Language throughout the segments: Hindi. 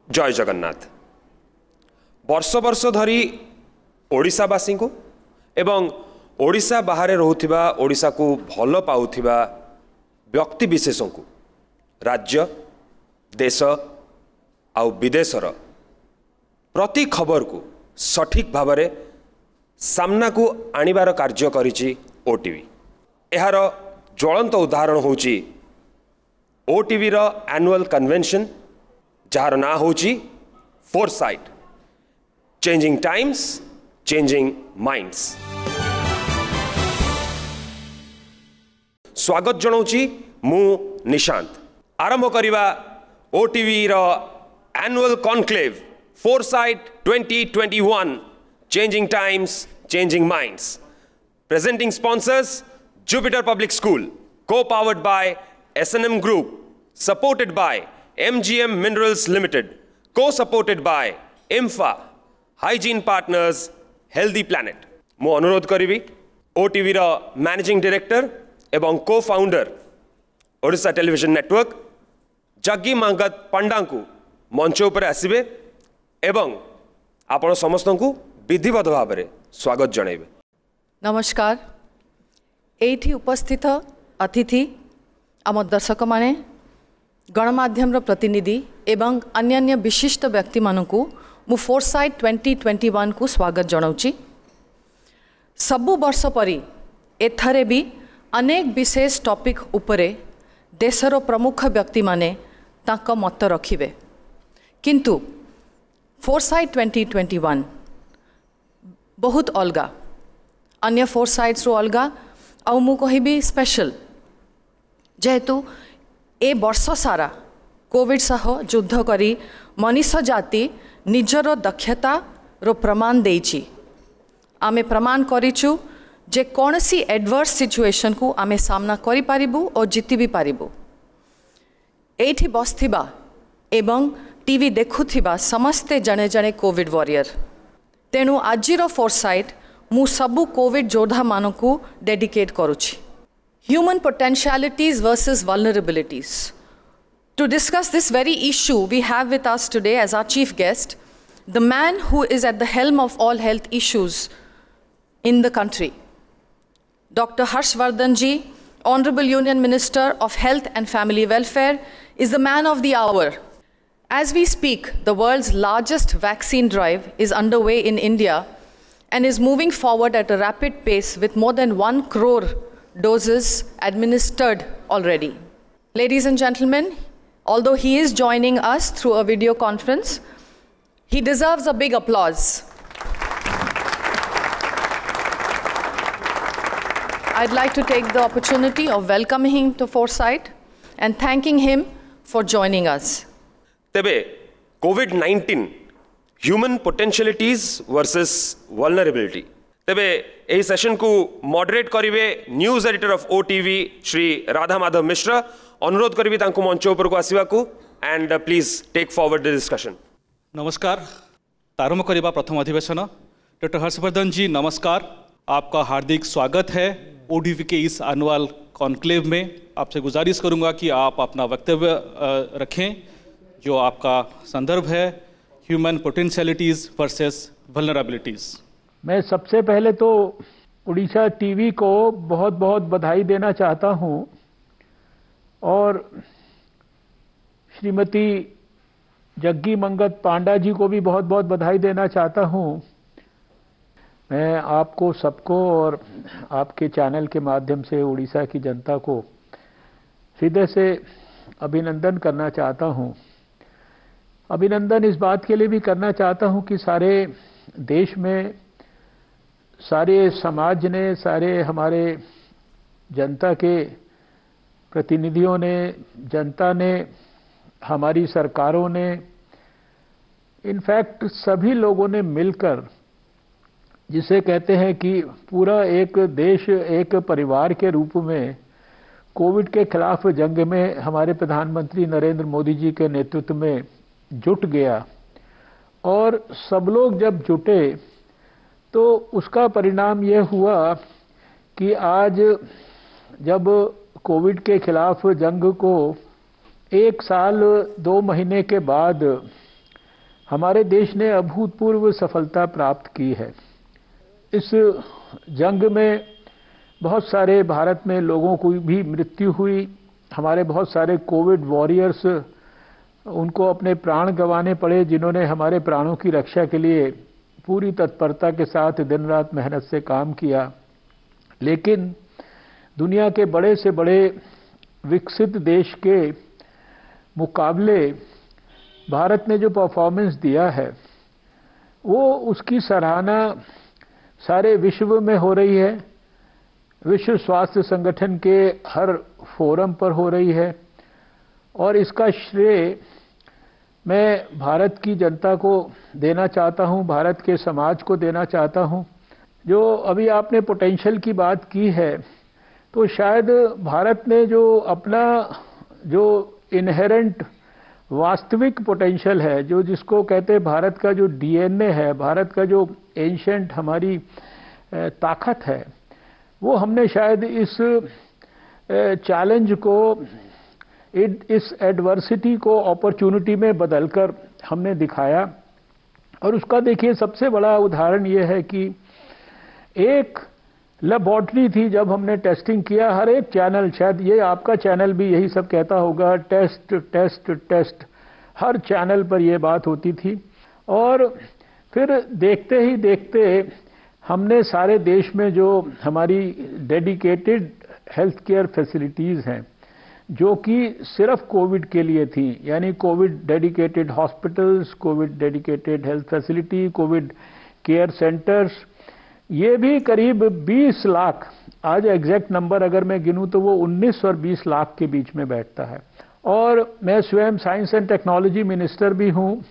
जय जगन्नाथ। वर्ष वर्ष धरी ओडिशावासी को एवं ओडिशा बाहर रोहुथिबा ओडिशा को भल पाउथिबा व्यक्ति विशेषों को राज्य देश आउ विदेशर प्रति खबर को सठिक भाव में सामना को आनिबार कार्य करिछि ओटीवी। एहार ज्वलंत उदाहरण होछि ओटीवी रो एनुअल कन्वेंशन जार ना होछि foresight, changing times changing minds. स्वागत जनाऊँगी मु निशांत। आरंभ करिबा ओटीवी रो annual conclave foresight 2021 changing times changing minds. Presenting sponsors Jupiter Public School, co-powered by S&M Group, supported by MGM Minerals Limited, co-supported by IMFA, Hygiene Partners, Healthy Planet। मो अनुरोध करी ओटीवी रो मैनेजिंग डायरेक्टर एवं cofounder Odisha television network Jaggi Mangat Panda को मंच उपर आसबे एवं आपण समस्त को विधिवत भाव में स्वागत जनइबे। नमस्कार। एठी उपस्थित अतिथि आम दर्शक माने गणमाध्यम रो प्रतिनिधि एवं अन्य विशिष्ट व्यक्ति मानकु मु फोरसाइट 2021 को स्वागत जनाऊँगी। सबु वर्ष परी एथरे भी अनेक विशेष टॉपिक उपरे देशर प्रमुख व्यक्ति माने तांको मत रखिबे, किंतु फोरसाइट 2021 बहुत अलगा, अन्य फोरसाइट्स रो अलगा आउ मु कहिबी स्पेशल, जेहेतु ए वर्ष सारा कोविड सह युद्ध करी मनुष्य जाति निजर दक्षता रो प्रमाण देइछि। आमे प्रमाण करिछु जे कोनसी एडवर्स सिचुएशन को आमे सामना करि पारिबु और जीति भी पारिबु। एठी बसथिबा एवं टीवी देखुथिबा समस्ते जने जने कोविड वॉरियर। तेणु आजिरो फोरसाइट मु सबु कोविड योद्धा मानकु डेडिकेट करुछि। Human potentialities versus vulnerabilities. To discuss this very issue, we have with us today as our chief guest the man who is at the helm of all health issues in the country, Dr. Harshvardhan Ji, Honorable Union Minister of Health and Family Welfare, is the man of the hour. As we speak, the world's largest vaccine drive is underway in India and is moving forward at a rapid pace with more than 1 crore doses administered already. Ladies and gentlemen, although he is joining us through a video conference, he deserves a big applause. I'd like to take the opportunity of welcoming him to Foresight and thanking him for joining us. तेबे कोविड-19 ह्यूमन पोटेंशियलिटीज वर्सेस वल्नरेबिलिटी। तेबे एही सेशन को मॉडरेट करिवे news editor of OTV Shri Radha Madhav Mishra. अनुरोध करिवे तांको मंच ऊपर को आसीबा को and please take forward the discussion. नमस्कार। प्रारंभ करिबा प्रथम अधिवेशन। डॉक्टर हर्षवर्धन जी नमस्कार, आपका हार्दिक स्वागत है ओटीवी के इस एनुअल कॉन्क्लेव में। आपसे गुजारिश करूंगा कि आप अपना वक्तव्य रखें जो आपका संदर्भ है ह्यूमन पोटेंशियलिटीज वर्सेस वल्नरेबिलिटीज। मैं सबसे पहले तो उड़ीसा टीवी को बहुत बहुत बधाई देना चाहता हूं और श्रीमती जग्गी मंगत पांडा जी को भी बहुत बहुत बधाई देना चाहता हूं। मैं आपको सबको और आपके चैनल के माध्यम से उड़ीसा की जनता को हृदय से अभिनंदन करना चाहता हूं। अभिनंदन इस बात के लिए भी करना चाहता हूं कि सारे देश में, सारे समाज ने, सारे हमारे जनता के प्रतिनिधियों ने, जनता ने, हमारी सरकारों ने, इनफैक्ट सभी लोगों ने मिलकर, जिसे कहते हैं कि पूरा एक देश एक परिवार के रूप में कोविड के खिलाफ जंग में हमारे प्रधानमंत्री नरेंद्र मोदी जी के नेतृत्व में जुट गया। और सब लोग जब जुटे तो उसका परिणाम यह हुआ कि आज जब कोविड के खिलाफ जंग को 1 साल 2 महीने के बाद हमारे देश ने अभूतपूर्व सफलता प्राप्त की है। इस जंग में बहुत सारे भारत में लोगों की भी मृत्यु हुई। हमारे बहुत सारे कोविड वॉरियर्स, उनको अपने प्राण गंवाने पड़े, जिन्होंने हमारे प्राणों की रक्षा के लिए पूरी तत्परता के साथ दिन रात मेहनत से काम किया। लेकिन दुनिया के बड़े से बड़े विकसित देश के मुकाबले भारत ने जो परफॉर्मेंस दिया है, वो उसकी सराहना सारे विश्व में हो रही है। विश्व स्वास्थ्य संगठन के हर फोरम पर हो रही है और इसका श्रेय मैं भारत की जनता को देना चाहता हूं, भारत के समाज को देना चाहता हूं। जो अभी आपने पोटेंशियल की बात की है, तो शायद भारत ने जो अपना जो इनहेरेंट वास्तविक पोटेंशियल है, जो जिसको कहते हैं भारत का जो डीएनए है, भारत का जो एंशंट हमारी ताकत है, वो हमने शायद इस चैलेंज को, इस एडवर्सिटी को अपॉर्चुनिटी में बदलकर हमने दिखाया। और उसका देखिए सबसे बड़ा उदाहरण ये है कि एक लेबोरेटरी थी, जब हमने टेस्टिंग किया, हर एक चैनल, शायद ये आपका चैनल भी यही सब कहता होगा, टेस्ट टेस्ट टेस्ट, हर चैनल पर ये बात होती थी। और फिर देखते ही देखते हमने सारे देश में जो हमारी डेडिकेटेड हेल्थ केयर फैसिलिटीज़ हैं, जो कि सिर्फ कोविड के लिए थी, यानी Covid dedicated hospitals, Covid dedicated health facility, Covid care centres, ये भी करीब 20 लाख, आज एग्जैक्ट नंबर अगर मैं गिनूं तो वो 19 और 20 लाख के बीच में बैठता है। और मैं स्वयं साइंस एंड टेक्नोलॉजी मिनिस्टर भी हूं,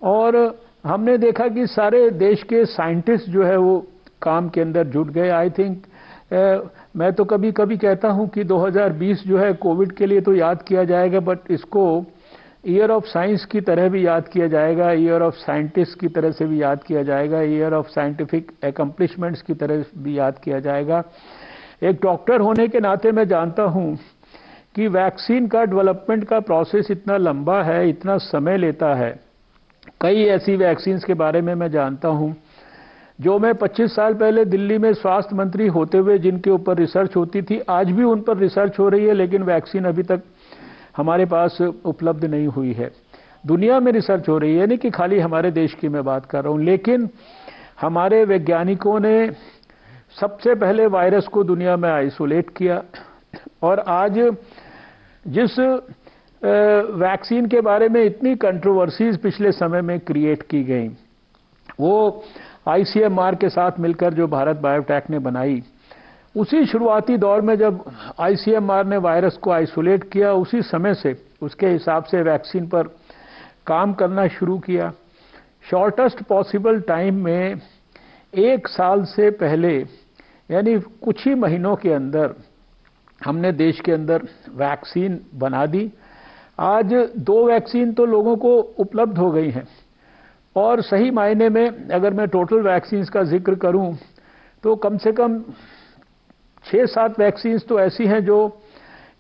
और हमने देखा कि सारे देश के साइंटिस्ट जो है वो काम के अंदर जुट गए। आई थिंक मैं तो कभी कभी कहता हूं कि 2020 जो है कोविड के लिए तो याद किया जाएगा, बट इसको ईयर ऑफ साइंस की तरह भी याद किया जाएगा, ईयर ऑफ साइंटिस्ट की तरह से भी याद किया जाएगा, ईयर ऑफ साइंटिफिक एकम्प्लिशमेंट्स की तरह भी याद किया जाएगा। एक डॉक्टर होने के नाते मैं जानता हूं कि वैक्सीन का डेवलपमेंट का प्रोसेस इतना लंबा है, इतना समय लेता है। कई ऐसी वैक्सीन्स के बारे में मैं जानता हूं जो मैं 25 साल पहले दिल्ली में स्वास्थ्य मंत्री होते हुए जिनके ऊपर रिसर्च होती थी, आज भी उन पर रिसर्च हो रही है, लेकिन वैक्सीन अभी तक हमारे पास उपलब्ध नहीं हुई है। दुनिया में रिसर्च हो रही है, नहीं कि खाली हमारे देश की मैं बात कर रहा हूं, लेकिन हमारे वैज्ञानिकों ने सबसे पहले वायरस को दुनिया में आइसोलेट किया। और आज जिस वैक्सीन के बारे में इतनी कंट्रोवर्सीज पिछले समय में क्रिएट की गई, वो आईसीएमआर के साथ मिलकर जो भारत बायोटेक ने बनाई, उसी शुरुआती दौर में जब आईसीएमआर ने वायरस को आइसोलेट किया, उसी समय से उसके हिसाब से वैक्सीन पर काम करना शुरू किया। शॉर्टेस्ट पॉसिबल टाइम में 1 साल से पहले, यानी कुछ ही महीनों के अंदर हमने देश के अंदर वैक्सीन बना दी। आज 2 वैक्सीन तो लोगों को उपलब्ध हो गई हैं, और सही मायने में अगर मैं टोटल वैक्सीन्स का जिक्र करूं तो कम से कम 6-7 वैक्सीन्स तो ऐसी हैं जो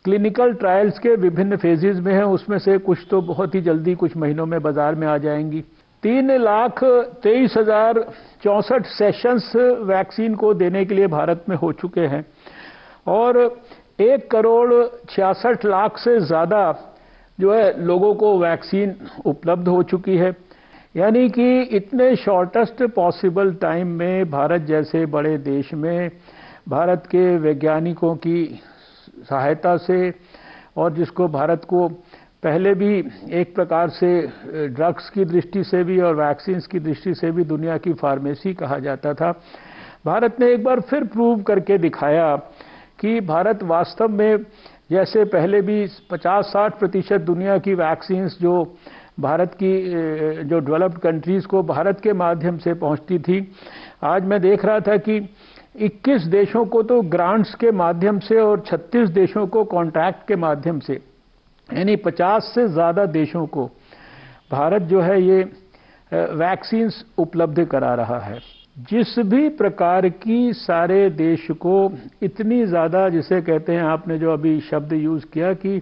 क्लिनिकल ट्रायल्स के विभिन्न फेजेस में हैं, उसमें से कुछ तो बहुत ही जल्दी कुछ महीनों में बाजार में आ जाएंगी। 3,23,064 सेशंस वैक्सीन को देने के लिए भारत में हो चुके हैं, और 1,66,00,000 से ज़्यादा जो है लोगों को वैक्सीन उपलब्ध हो चुकी है। यानी कि इतने शॉर्टेस्ट पॉसिबल टाइम में भारत जैसे बड़े देश में भारत के वैज्ञानिकों की सहायता से, और जिसको भारत को पहले भी एक प्रकार से ड्रग्स की दृष्टि से भी और वैक्सीन्स की दृष्टि से भी दुनिया की फार्मेसी कहा जाता था, भारत ने एक बार फिर प्रूव करके दिखाया कि भारत वास्तव में, जैसे पहले भी 50-60% दुनिया की वैक्सीन्स जो भारत की जो डेवलप्ड कंट्रीज़ को भारत के माध्यम से पहुंचती थी, आज मैं देख रहा था कि 21 देशों को तो ग्रांट्स के माध्यम से और 36 देशों को कॉन्ट्रैक्ट के माध्यम से, यानी 50 से ज़्यादा देशों को भारत जो है ये वैक्सीन्स उपलब्ध करा रहा है। जिस भी प्रकार की सारे देश को इतनी ज़्यादा, जिसे कहते हैं, आपने जो अभी शब्द यूज़ किया कि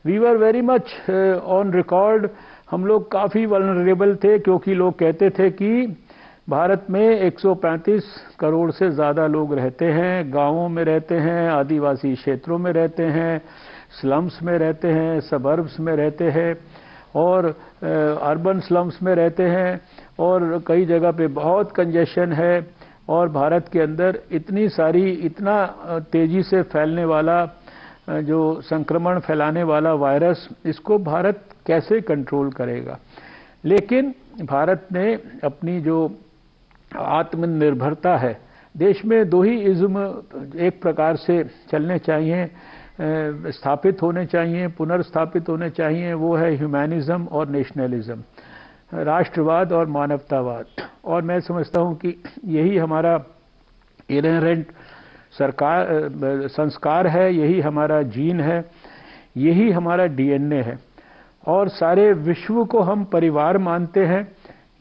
we were very much on record, हम लोग काफ़ी वल्नरेबल थे, क्योंकि लोग कहते थे कि भारत में 135 करोड़ से ज़्यादा लोग रहते हैं, गांवों में रहते हैं, आदिवासी क्षेत्रों में रहते हैं, स्लम्स में रहते हैं, सबर्ब्स में रहते हैं और अर्बन स्लम्स में रहते हैं, और कई जगह पे बहुत कंजेशन है। और भारत के अंदर इतना तेज़ी से फैलने वाला जो संक्रमण फैलाने वाला वायरस, इसको भारत कैसे कंट्रोल करेगा। लेकिन भारत ने अपनी जो आत्मनिर्भरता है, देश में दो ही इज्म एक प्रकार से चलने चाहिए, स्थापित होने चाहिए, पुनर्स्थापित होने चाहिए। वो है ह्यूमैनिज्म और नेशनलिज्म, राष्ट्रवाद और मानवतावाद। और मैं समझता हूँ कि यही हमारा इनहेरेंट संस्कार है, यही हमारा जीन है, यही हमारा डीएनए है। और सारे विश्व को हम परिवार मानते हैं।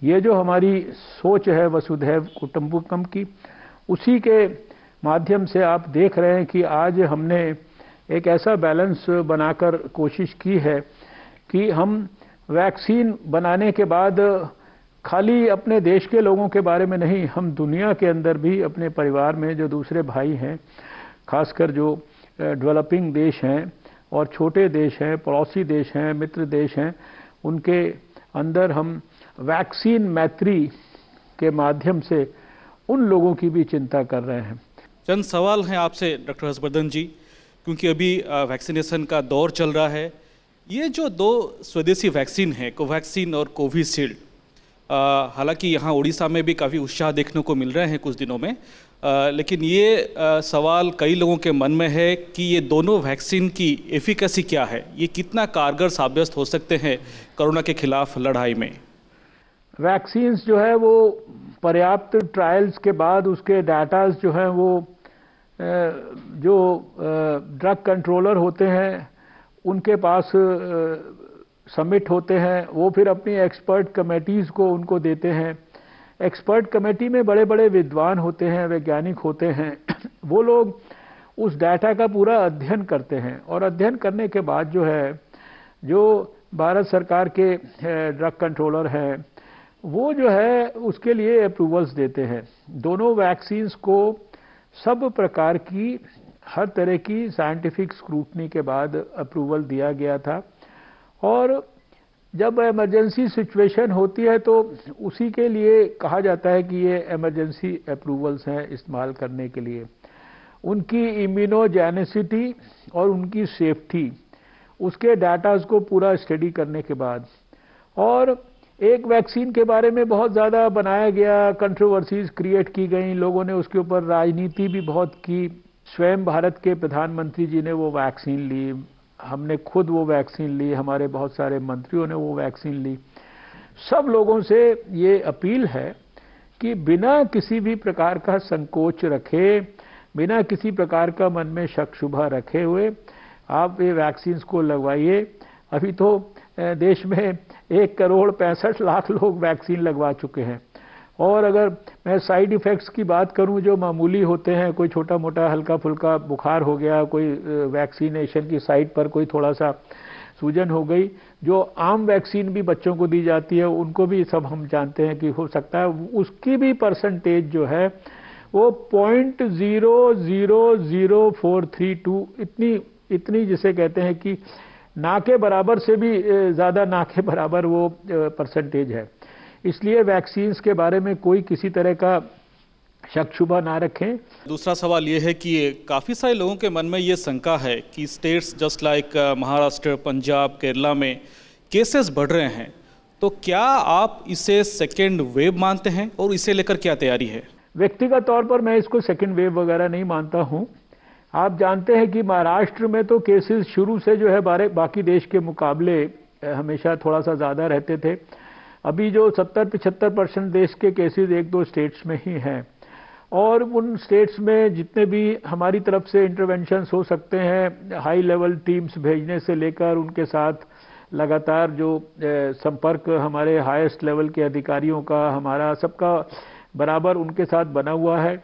ये जो हमारी सोच है वसुधैव कुटुंबकम की, उसी के माध्यम से आप देख रहे हैं कि आज हमने एक ऐसा बैलेंस बनाकर कोशिश की है कि हम वैक्सीन बनाने के बाद खाली अपने देश के लोगों के बारे में नहीं, हम दुनिया के अंदर भी अपने परिवार में जो दूसरे भाई हैं, खासकर जो डेवलपिंग देश हैं और छोटे देश हैं, पड़ोसी देश हैं, मित्र देश हैं, उनके अंदर हम वैक्सीन मैत्री के माध्यम से उन लोगों की भी चिंता कर रहे हैं। चंद सवाल हैं आपसे डॉक्टर हर्षवर्धन जी, क्योंकि अभी वैक्सीनेशन का दौर चल रहा है। ये जो दो स्वदेशी वैक्सीन हैं, कोवैक्सीन और कोविशील्ड, हालांकि यहाँ उड़ीसा में भी काफ़ी उत्साह देखने को मिल रहे हैं कुछ दिनों में, लेकिन ये सवाल कई लोगों के मन में है कि ये दोनों वैक्सीन की एफिकेसी क्या है, ये कितना कारगर साबित हो सकते हैं कोरोना के खिलाफ लड़ाई में। वैक्सीन्स जो है वो पर्याप्त ट्रायल्स के बाद उसके डाटाज जो हैं वो जो ड्रग कंट्रोलर होते हैं उनके पास सबमिट होते हैं। वो फिर अपनी एक्सपर्ट कमेटीज़ को उनको देते हैं। एक्सपर्ट कमेटी में बड़े बड़े विद्वान होते हैं, वैज्ञानिक होते हैं। वो लोग उस डाटा का पूरा अध्ययन करते हैं और अध्ययन करने के बाद जो है, जो भारत सरकार के ड्रग कंट्रोलर हैं, वो जो है उसके लिए अप्रूवल्स देते हैं। दोनों वैक्सीन्स को सब प्रकार की हर तरह की साइंटिफिक स्क्रूटनी के बाद अप्रूवल दिया गया था। और जब इमरजेंसी सिचुएशन होती है तो उसी के लिए कहा जाता है कि ये इमरजेंसी अप्रूवल्स हैं इस्तेमाल करने के लिए। उनकी इम्यूनोजेनिसिटी और उनकी सेफ्टी, उसके डाटाज को पूरा स्टडी करने के बाद, और एक वैक्सीन के बारे में बहुत ज़्यादा बनाया गया, कंट्रोवर्सीज क्रिएट की गई, लोगों ने उसके ऊपर राजनीति भी बहुत की। स्वयं भारत के प्रधानमंत्री जी ने वो वैक्सीन ली, हमने खुद वो वैक्सीन ली, हमारे बहुत सारे मंत्रियों ने वो वैक्सीन ली। सब लोगों से ये अपील है कि बिना किसी भी प्रकार का संकोच रखे, बिना किसी प्रकार का मन में शक शुबा रखे हुए आप ये वैक्सीन्स को लगवाइए। अभी तो देश में 1,65,00,000 लोग वैक्सीन लगवा चुके हैं। और अगर मैं साइड इफ़ेक्ट्स की बात करूं जो मामूली होते हैं, कोई छोटा मोटा हल्का फुल्का बुखार हो गया, कोई वैक्सीनेशन की साइट पर कोई थोड़ा सा सूजन हो गई, जो आम वैक्सीन भी बच्चों को दी जाती है, उनको भी सब हम जानते हैं कि हो सकता है, उसकी भी परसेंटेज जो है वो 0.00432 इतनी जिसे कहते हैं कि ना के बराबर से भी ज़्यादा ना के बराबर वो परसेंटेज है। इसलिए वैक्सीन्स के बारे में कोई किसी तरह का शक शुबा ना रखें। दूसरा सवाल ये है कि काफ़ी सारे लोगों के मन में ये शंका है कि states just like Maharashtra, Punjab, Kerala में केसेस बढ़ रहे हैं, तो क्या आप इसे सेकेंड वेव मानते हैं और इसे लेकर क्या तैयारी है? व्यक्तिगत तौर पर मैं इसको सेकेंड वेव वगैरह नहीं मानता हूँ। आप जानते हैं कि महाराष्ट्र में तो केसेस शुरू से जो है बाकी देश के मुकाबले हमेशा थोड़ा सा ज़्यादा रहते थे। अभी जो 70-75% देश के केसेस एक दो स्टेट्स में ही हैं, और उन स्टेट्स में जितने भी हमारी तरफ से इंटरवेंशंस हो सकते हैं, हाई लेवल टीम्स भेजने से लेकर उनके साथ लगातार जो संपर्क हमारे हाईएस्ट लेवल के अधिकारियों का, हमारा सबका बराबर उनके साथ बना हुआ है।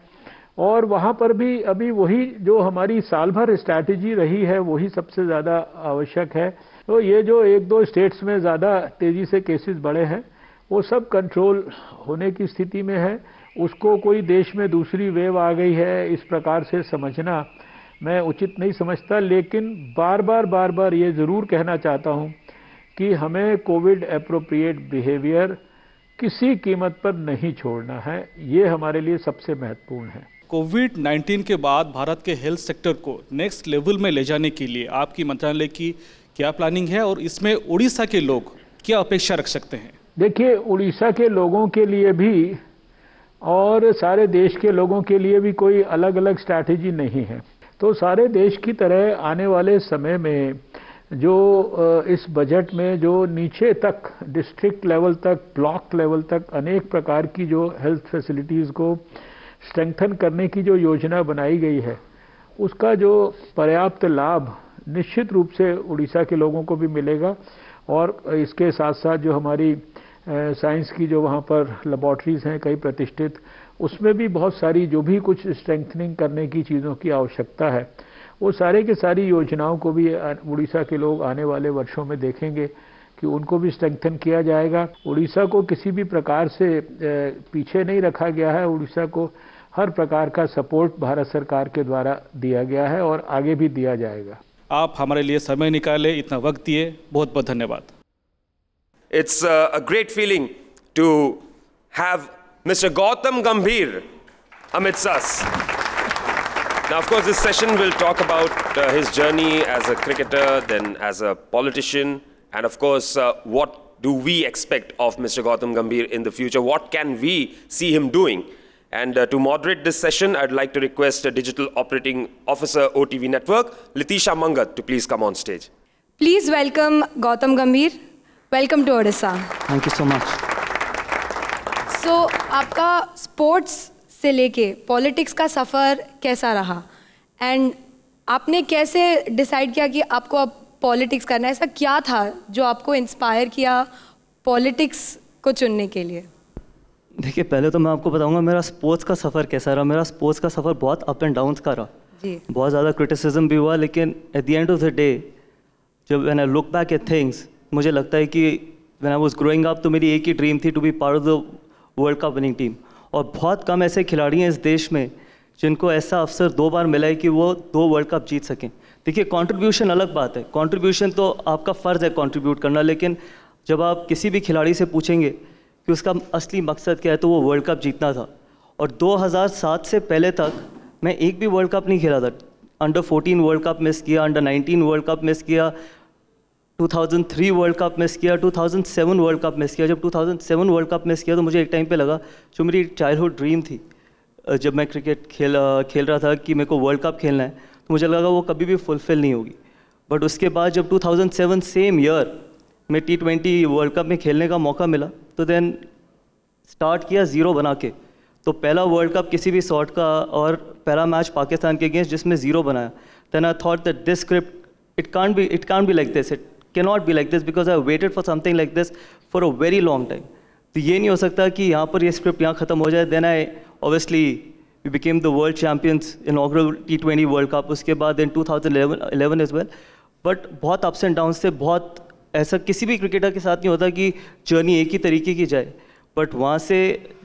और वहाँ पर भी अभी वही जो हमारी साल भर स्ट्रैटेजी रही है वही सबसे ज़्यादा आवश्यक है तो ये जो एक दो स्टेट्स में ज़्यादा तेज़ी से केसेस बढ़े हैं, वो सब कंट्रोल होने की स्थिति में है। उसको कोई देश में दूसरी वेव आ गई है इस प्रकार से समझना मैं उचित नहीं समझता। लेकिन बार बार ये ज़रूर कहना चाहता हूँ कि हमें कोविड एप्रोप्रिएट बिहेवियर किसी कीमत पर नहीं छोड़ना है, ये हमारे लिए सबसे महत्वपूर्ण है। कोविड-19 के बाद भारत के हेल्थ सेक्टर को नेक्स्ट लेवल में ले जाने के लिए आपकी मंत्रालय की क्या प्लानिंग है और इसमें उड़ीसा के लोग क्या अपेक्षा रख सकते हैं? देखिए, उड़ीसा के लोगों के लिए भी और सारे देश के लोगों के लिए भी कोई अलग अलग स्ट्रैटेजी नहीं है। तो सारे देश की तरह आने वाले समय में जो इस बजट में जो नीचे तक डिस्ट्रिक्ट लेवल तक, ब्लॉक लेवल तक अनेक प्रकार की जो हेल्थ फैसिलिटीज़ को स्ट्रेंथन करने की जो योजना बनाई गई है, उसका जो पर्याप्त लाभ निश्चित रूप से उड़ीसा के लोगों को भी मिलेगा। और इसके साथ साथ जो हमारी साइंस की जो वहाँ पर लेबॉर्ट्रीज़ हैं कई प्रतिष्ठित, उसमें भी बहुत सारी जो भी कुछ स्ट्रेंथनिंग करने की चीज़ों की आवश्यकता है, वो सारे के सारी योजनाओं को भी उड़ीसा के लोग आने वाले वर्षों में देखेंगे कि उनको भी स्ट्रेंथन किया जाएगा। उड़ीसा को किसी भी प्रकार से पीछे नहीं रखा गया है। उड़ीसा को हर प्रकार का सपोर्ट भारत सरकार के द्वारा दिया गया है और आगे भी दिया जाएगा। आप हमारे लिए समय निकाले, इतना वक्त दिए, बहुत बहुत धन्यवाद। It's a great feeling to have Mr. Gautam Gambhir amidst us. Now, of course, this session will talk about his journey as a cricketer, then as a politician, and of course, what do we expect of Mr. Gautam Gambhir in the future? What can we see him doing? And to moderate this session, I'd like to request Digital Operating Officer, OTV Network, Litisha Mangat, to please come on stage. Please welcome Gautam Gambhir. Welcome to Odisha. Thank you so much. So, आपका स्पोर्ट्स से लेके पॉलिटिक्स का सफ़र कैसा रहा? एंड आपने कैसे डिसाइड किया कि आपको अब पॉलिटिक्स करना है? ऐसा क्या था जो आपको इंस्पायर किया पॉलिटिक्स को चुनने के लिए? देखिए, पहले तो मैं आपको बताऊंगा मेरा स्पोर्ट्स का सफ़र कैसा रहा। मेरा स्पोर्ट्स का सफ़र बहुत अप एंड डाउन्स का रहा जी। बहुत ज़्यादा क्रिटिसिज्म भी हुआ, लेकिन at the end of the day जब when I look back at things, मुझे लगता है कि when I was growing up तो मेरी एक ही ड्रीम थी to be part of the world cup winning team. और बहुत कम ऐसे खिलाड़ी हैं इस देश में जिनको ऐसा अवसर 2 बार मिला है कि वो 2 वर्ल्ड कप जीत सकें। देखिए, कंट्रीब्यूशन अलग बात है, कंट्रीब्यूशन तो आपका फ़र्ज़ है कंट्रीब्यूट करना, लेकिन जब आप किसी भी खिलाड़ी से पूछेंगे कि उसका असली मकसद क्या है तो वो वर्ल्ड कप जीतना था। और 2007 से पहले तक मैं एक भी वर्ल्ड कप नहीं खेला था। अंडर 14 वर्ल्ड कप मिस किया, अंडर 19 वर्ल्ड कप मिस किया, 2003 वर्ल्ड कप मिस किया, 2007 वर्ल्ड कप मिस किया। जब 2007 वर्ल्ड कप मिस किया तो मुझे एक टाइम पे लगा, जो मेरी चाइल्डहुड ड्रीम थी जब मैं क्रिकेट खेल रहा था कि मेरे को वर्ल्ड कप खेलना है, तो मुझे लगा वो कभी भी फुलफ़िल नहीं होगी। बट उसके बाद जब 2007 सेम ईयर में T20 वर्ल्ड कप में खेलने का मौका मिला, तो देन स्टार्ट किया ज़ीरो बना के। तो पहला वर्ल्ड कप किसी भी सॉर्ट का और पहला मैच पाकिस्तान के अगेंस्ट जिसमें ज़ीरो बनाया। Then I thought that this script it can't be like this, it cannot be like this because I waited for something like this for a very long time. तो ये नहीं हो सकता कि यहाँ पर ये स्क्रिप्ट यहाँ ख़त्म हो जाए। Then I obviously we became the world champions inaugural T20 World Cup. उसके बाद then 2011 as well. But बहुत ups and downs थे, बहुत ऐसा किसी भी क्रिकेटर के साथ नहीं होता कि जर्नी एक ही तरीके की जाए। बट वहाँ से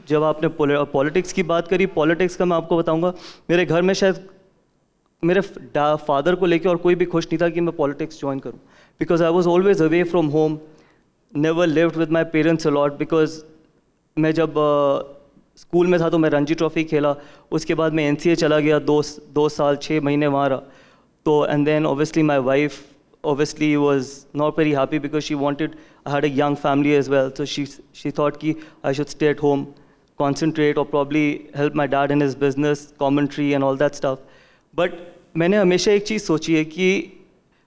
जब आपने पॉलिटिक्स की बात करी, पॉलिटिक्स का मैं आपको बताऊँगा, मेरे घर में शायद मेरे फादर को लेके और कोई भी खुश नहीं था कि मैं पॉलिटिक्स ज्वाइन करूं, because I was always away from home, never lived with my parents a lot. Because मैं जब स्कूल में था तो मैं रणजी ट्रॉफी खेला, उसके बाद मैं NCA चला गया, 2 साल 6 महीने वहाँ रहा। तो and then obviously my wife obviously was not very happy because she wanted, I had a young family as well, so she thought कि I should stay at home, concentrate or probably help my dad in his business, commentary and all that stuff. But मैंने हमेशा एक चीज़ सोची है कि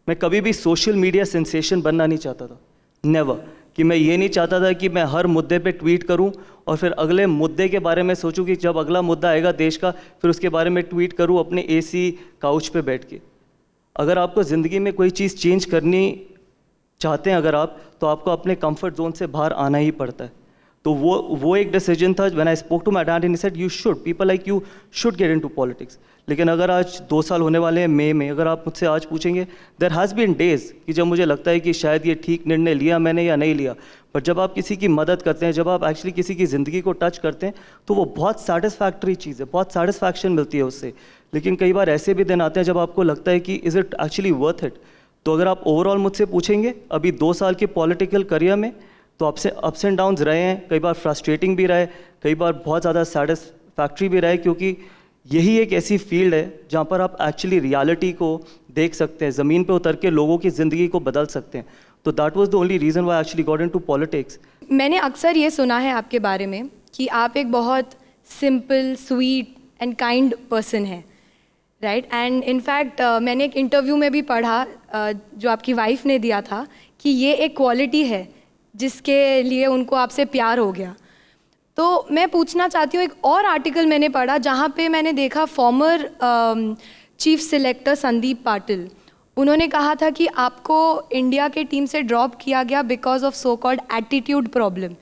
मैं कभी भी सोशल मीडिया सेंसेशन बनना नहीं चाहता था, नेवर। कि मैं ये नहीं चाहता था कि मैं हर मुद्दे पे ट्वीट करूं और फिर अगले मुद्दे के बारे में सोचूं कि जब अगला मुद्दा आएगा देश का, फिर उसके बारे में ट्वीट करूं अपने AC काउच पे बैठ के। अगर आपको ज़िंदगी में कोई चीज़ चेंज करनी चाहते हैं अगर आप, तो आपको अपने कंफर्ट जोन से बाहर आना ही पड़ता है। तो वो एक डिसीजन था. When I spoke to my dad and he said you should, people like you should get into politics. लेकिन अगर आज 2 साल होने वाले हैं मई में, अगर आप मुझसे आज पूछेंगे, देयर हैज़ बीन डेज कि जब मुझे लगता है कि शायद ये ठीक निर्णय लिया मैंने या नहीं लिया. पर जब आप किसी की मदद करते हैं, जब आप एक्चुअली किसी की ज़िंदगी को टच करते हैं, तो वो बहुत सेटिस्फैक्ट्री चीज़ है, बहुत सेटिस्फैक्शन मिलती है उससे. लेकिन कई बार ऐसे भी दिन आते हैं जब आपको लगता है कि is it actually worth it. तो अगर आप ओवरऑल मुझसे पूछेंगे अभी 2 साल के पॉलिटिकल करियर में, तो आपसे अप्स एंड डाउन्स रहे हैं, कई बार फ्रस्ट्रेटिंग भी रहे, कई बार बहुत ज़्यादा सेटिस्फैक्ट्री भी रहे, क्योंकि यही एक ऐसी फील्ड है जहाँ पर आप एक्चुअली रियलिटी को देख सकते हैं, ज़मीन पे उतर के लोगों की ज़िंदगी को बदल सकते हैं. तो that was the only reason why I actually got into politics. मैंने अक्सर ये सुना है आपके बारे में कि आप एक बहुत simple, sweet and kind person हैं, राइट. एंड इनफैक्ट मैंने एक इंटरव्यू में भी पढ़ा जो आपकी वाइफ ने दिया था कि ये एक क्वालिटी है जिसके लिए उनको आपसे प्यार हो गया. तो मैं पूछना चाहती हूँ, एक और आर्टिकल मैंने पढ़ा जहाँ पे मैंने देखा former chief selector Sandeep Patil, उन्होंने कहा था कि आपको इंडिया के टीम से ड्रॉप किया गया because of so called attitude problem.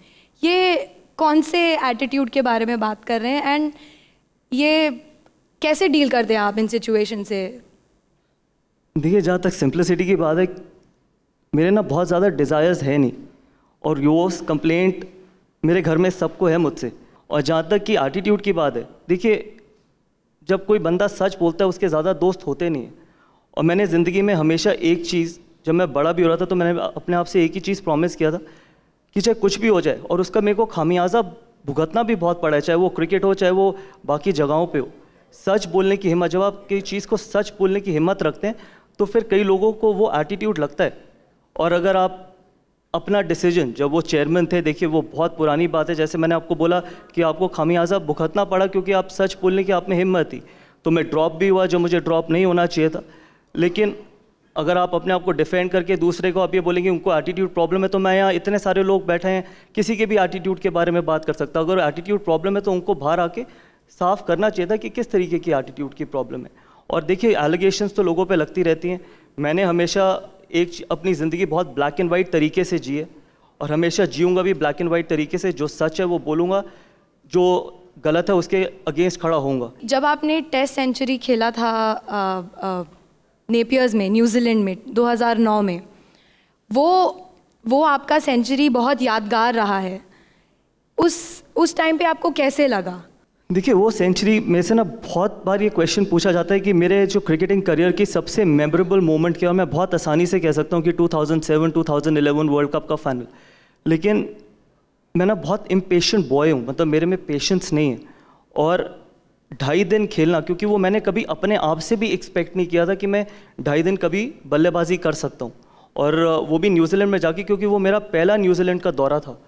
ये कौन से एटीट्यूड के बारे में बात कर रहे हैं एंड ये कैसे डील करते हैं आप इन सिचुएशन से? देखिए, जहाँ तक सिंप्लिसिटी की बात है, मेरे ना बहुत ज़्यादा डिज़ायर्स है नहीं, और यो कंप्लेंट मेरे घर में सबको है मुझसे. और जहाँ तक कि एटीट्यूड की बात है, देखिए जब कोई बंदा सच बोलता है उसके ज़्यादा दोस्त होते नहीं हैं. और मैंने ज़िंदगी में हमेशा एक चीज़, जब मैं बड़ा भी हो रहा था तो मैंने अपने आप से एक ही चीज़ प्रॉमिस किया था कि चाहे कुछ भी हो जाए, और उसका मेरे को खामियाजा भुगतना भी बहुत पड़ा है, चाहे वो क्रिकेट हो चाहे वो बाकी जगहों पे हो. सच बोलने की हिम्मत, जब आप किसी चीज़ को सच बोलने की हिम्मत रखते हैं तो फिर कई लोगों को वो एटीट्यूड लगता है. और अगर आप अपना डिसीजन, जब वो चेयरमैन थे, देखिए वो बहुत पुरानी बात है, जैसे मैंने आपको बोला कि आपको खामियाजा भुगतना पड़ा क्योंकि आप सच बोलने की आप में हिम्मत थी, तो मैं ड्रॉप भी हुआ जो मुझे ड्रॉप नहीं होना चाहिए था. लेकिन अगर आप अपने आप को डिफेंड करके दूसरे को आप ये बोलेंगे उनको एटीट्यूड प्रॉब्लम है, तो मैं यहाँ इतने सारे लोग बैठे हैं, किसी के भी एटीट्यूड के बारे में बात कर सकता हूँ. अगर एटीट्यूड प्रॉब्लम है तो उनको बाहर आके साफ करना चाहिए था कि किस तरीके की एटीट्यूड की प्रॉब्लम है. और देखिए, एलिगेशंस तो लोगों पे लगती रहती हैं. मैंने हमेशा अपनी ज़िंदगी बहुत ब्लैक एंड वाइट तरीके से जी है, और हमेशा जीऊँगा भी ब्लैक एंड वाइट तरीके से. जो सच है वो बोलूँगा, जो गलत है उसके अगेंस्ट खड़ा होऊंगा. जब आपने टेस्ट सेंचुरी खेला था नेपियर्स में, न्यूजीलैंड में 2009 में, वो आपका सेंचुरी बहुत यादगार रहा है. उस टाइम पे आपको कैसे लगा? देखिए, वो सेंचुरी मेरे से ना बहुत बार ये क्वेश्चन पूछा जाता है कि मेरे जो क्रिकेटिंग करियर की सबसे मेमोरेबल मोमेंट क्या, और मैं बहुत आसानी से कह सकता हूँ कि 2007-2011 वर्ल्ड कप का फाइनल. लेकिन मैं ना बहुत इम्पेशेंट बॉय हूँ, मतलब मेरे में पेशेंस नहीं है. और 2.5 दिन खेलना, क्योंकि वो मैंने कभी अपने आप से भी एक्सपेक्ट नहीं किया था कि मैं 2.5 दिन कभी बल्लेबाजी कर सकता हूँ, और वो भी न्यूजीलैंड में जाके, क्योंकि वो मेरा पहला न्यूजीलैंड का दौरा था.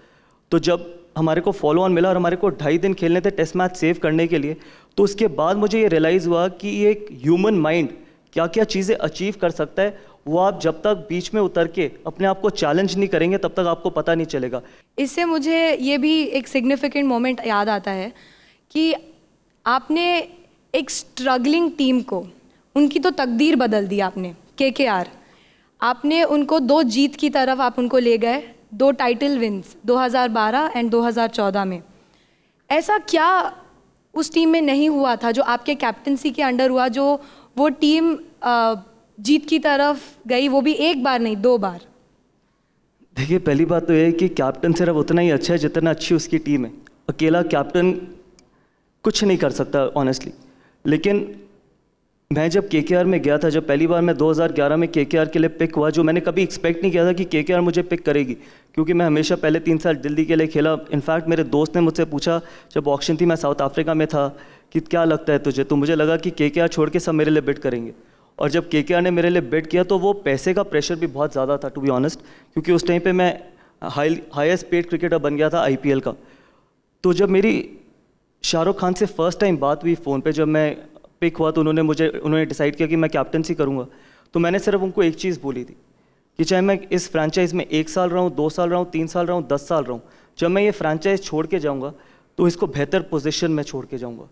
तो जब हमारे को फॉलो ऑन मिला और हमारे को 2.5 दिन खेलने थे टेस्ट मैच सेव करने के लिए, तो उसके बाद मुझे ये रियलाइज़ हुआ कि ये एक ह्यूमन माइंड क्या क्या चीज़ें अचीव कर सकता है, वो आप जब तक बीच में उतर के अपने आप को चैलेंज नहीं करेंगे तब तक आपको पता नहीं चलेगा. इससे मुझे ये भी एक सिग्निफिकेंट मोमेंट याद आता है कि आपने एक स्ट्रगलिंग टीम को, उनकी तो तकदीर बदल दी आपने. KKR, आपने उनको 2 जीत की तरफ आप उनको ले गए, 2 टाइटल विन्स 2012 एंड 2014 में. ऐसा क्या उस टीम में नहीं हुआ था जो आपके कैप्टनसी के अंडर हुआ, जो वो टीम जीत की तरफ गई, वो भी एक बार नहीं 2 बार? देखिए, पहली बात तो ये है कि कैप्टन सिर्फ उतना ही अच्छा है जितना अच्छी उसकी टीम है. अकेला कैप्टन कुछ नहीं कर सकता ऑनेस्टली. लेकिन मैं जब KKR में गया था, जब पहली बार मैं 2011 में KKR के लिए पिक हुआ, जो मैंने कभी एक्सपेक्ट नहीं किया था कि KKR मुझे पिक करेगी, क्योंकि मैं हमेशा पहले 3 साल दिल्ली के लिए खेला. इनफैक्ट मेरे दोस्त ने मुझसे पूछा जब ऑक्शन थी, मैं साउथ अफ्रीका में था, कि क्या लगता है तुझे, तो मुझे लगा कि KKR छोड़ के सब मेरे लिए बिड करेंगे. और जब KKR ने मेरे लिए बिड किया तो वो पैसे का प्रेशर भी बहुत ज़्यादा था, टू बी ऑनेस्ट, क्योंकि उस टाइम पर मैं हाईएस्ट पेड क्रिकेटर बन गया था IPL का. तो जब मेरी शाहरुख खान से फर्स्ट टाइम बात हुई फ़ोन पे, जब मैं पिक हुआ, तो उन्होंने डिसाइड किया कि मैं कैप्टनसी करूंगा. तो मैंने सिर्फ उनको एक चीज़ बोली थी कि चाहे मैं इस फ्रेंचाइज में 1 साल रहूं, 2 साल रहूं, 3 साल रहूं, 10 साल रहूं, जब मैं ये फ्रेंचाइज छोड़ के जाऊंगा तो इसको बेहतर पोजीशन में छोड़ के जाऊंगा.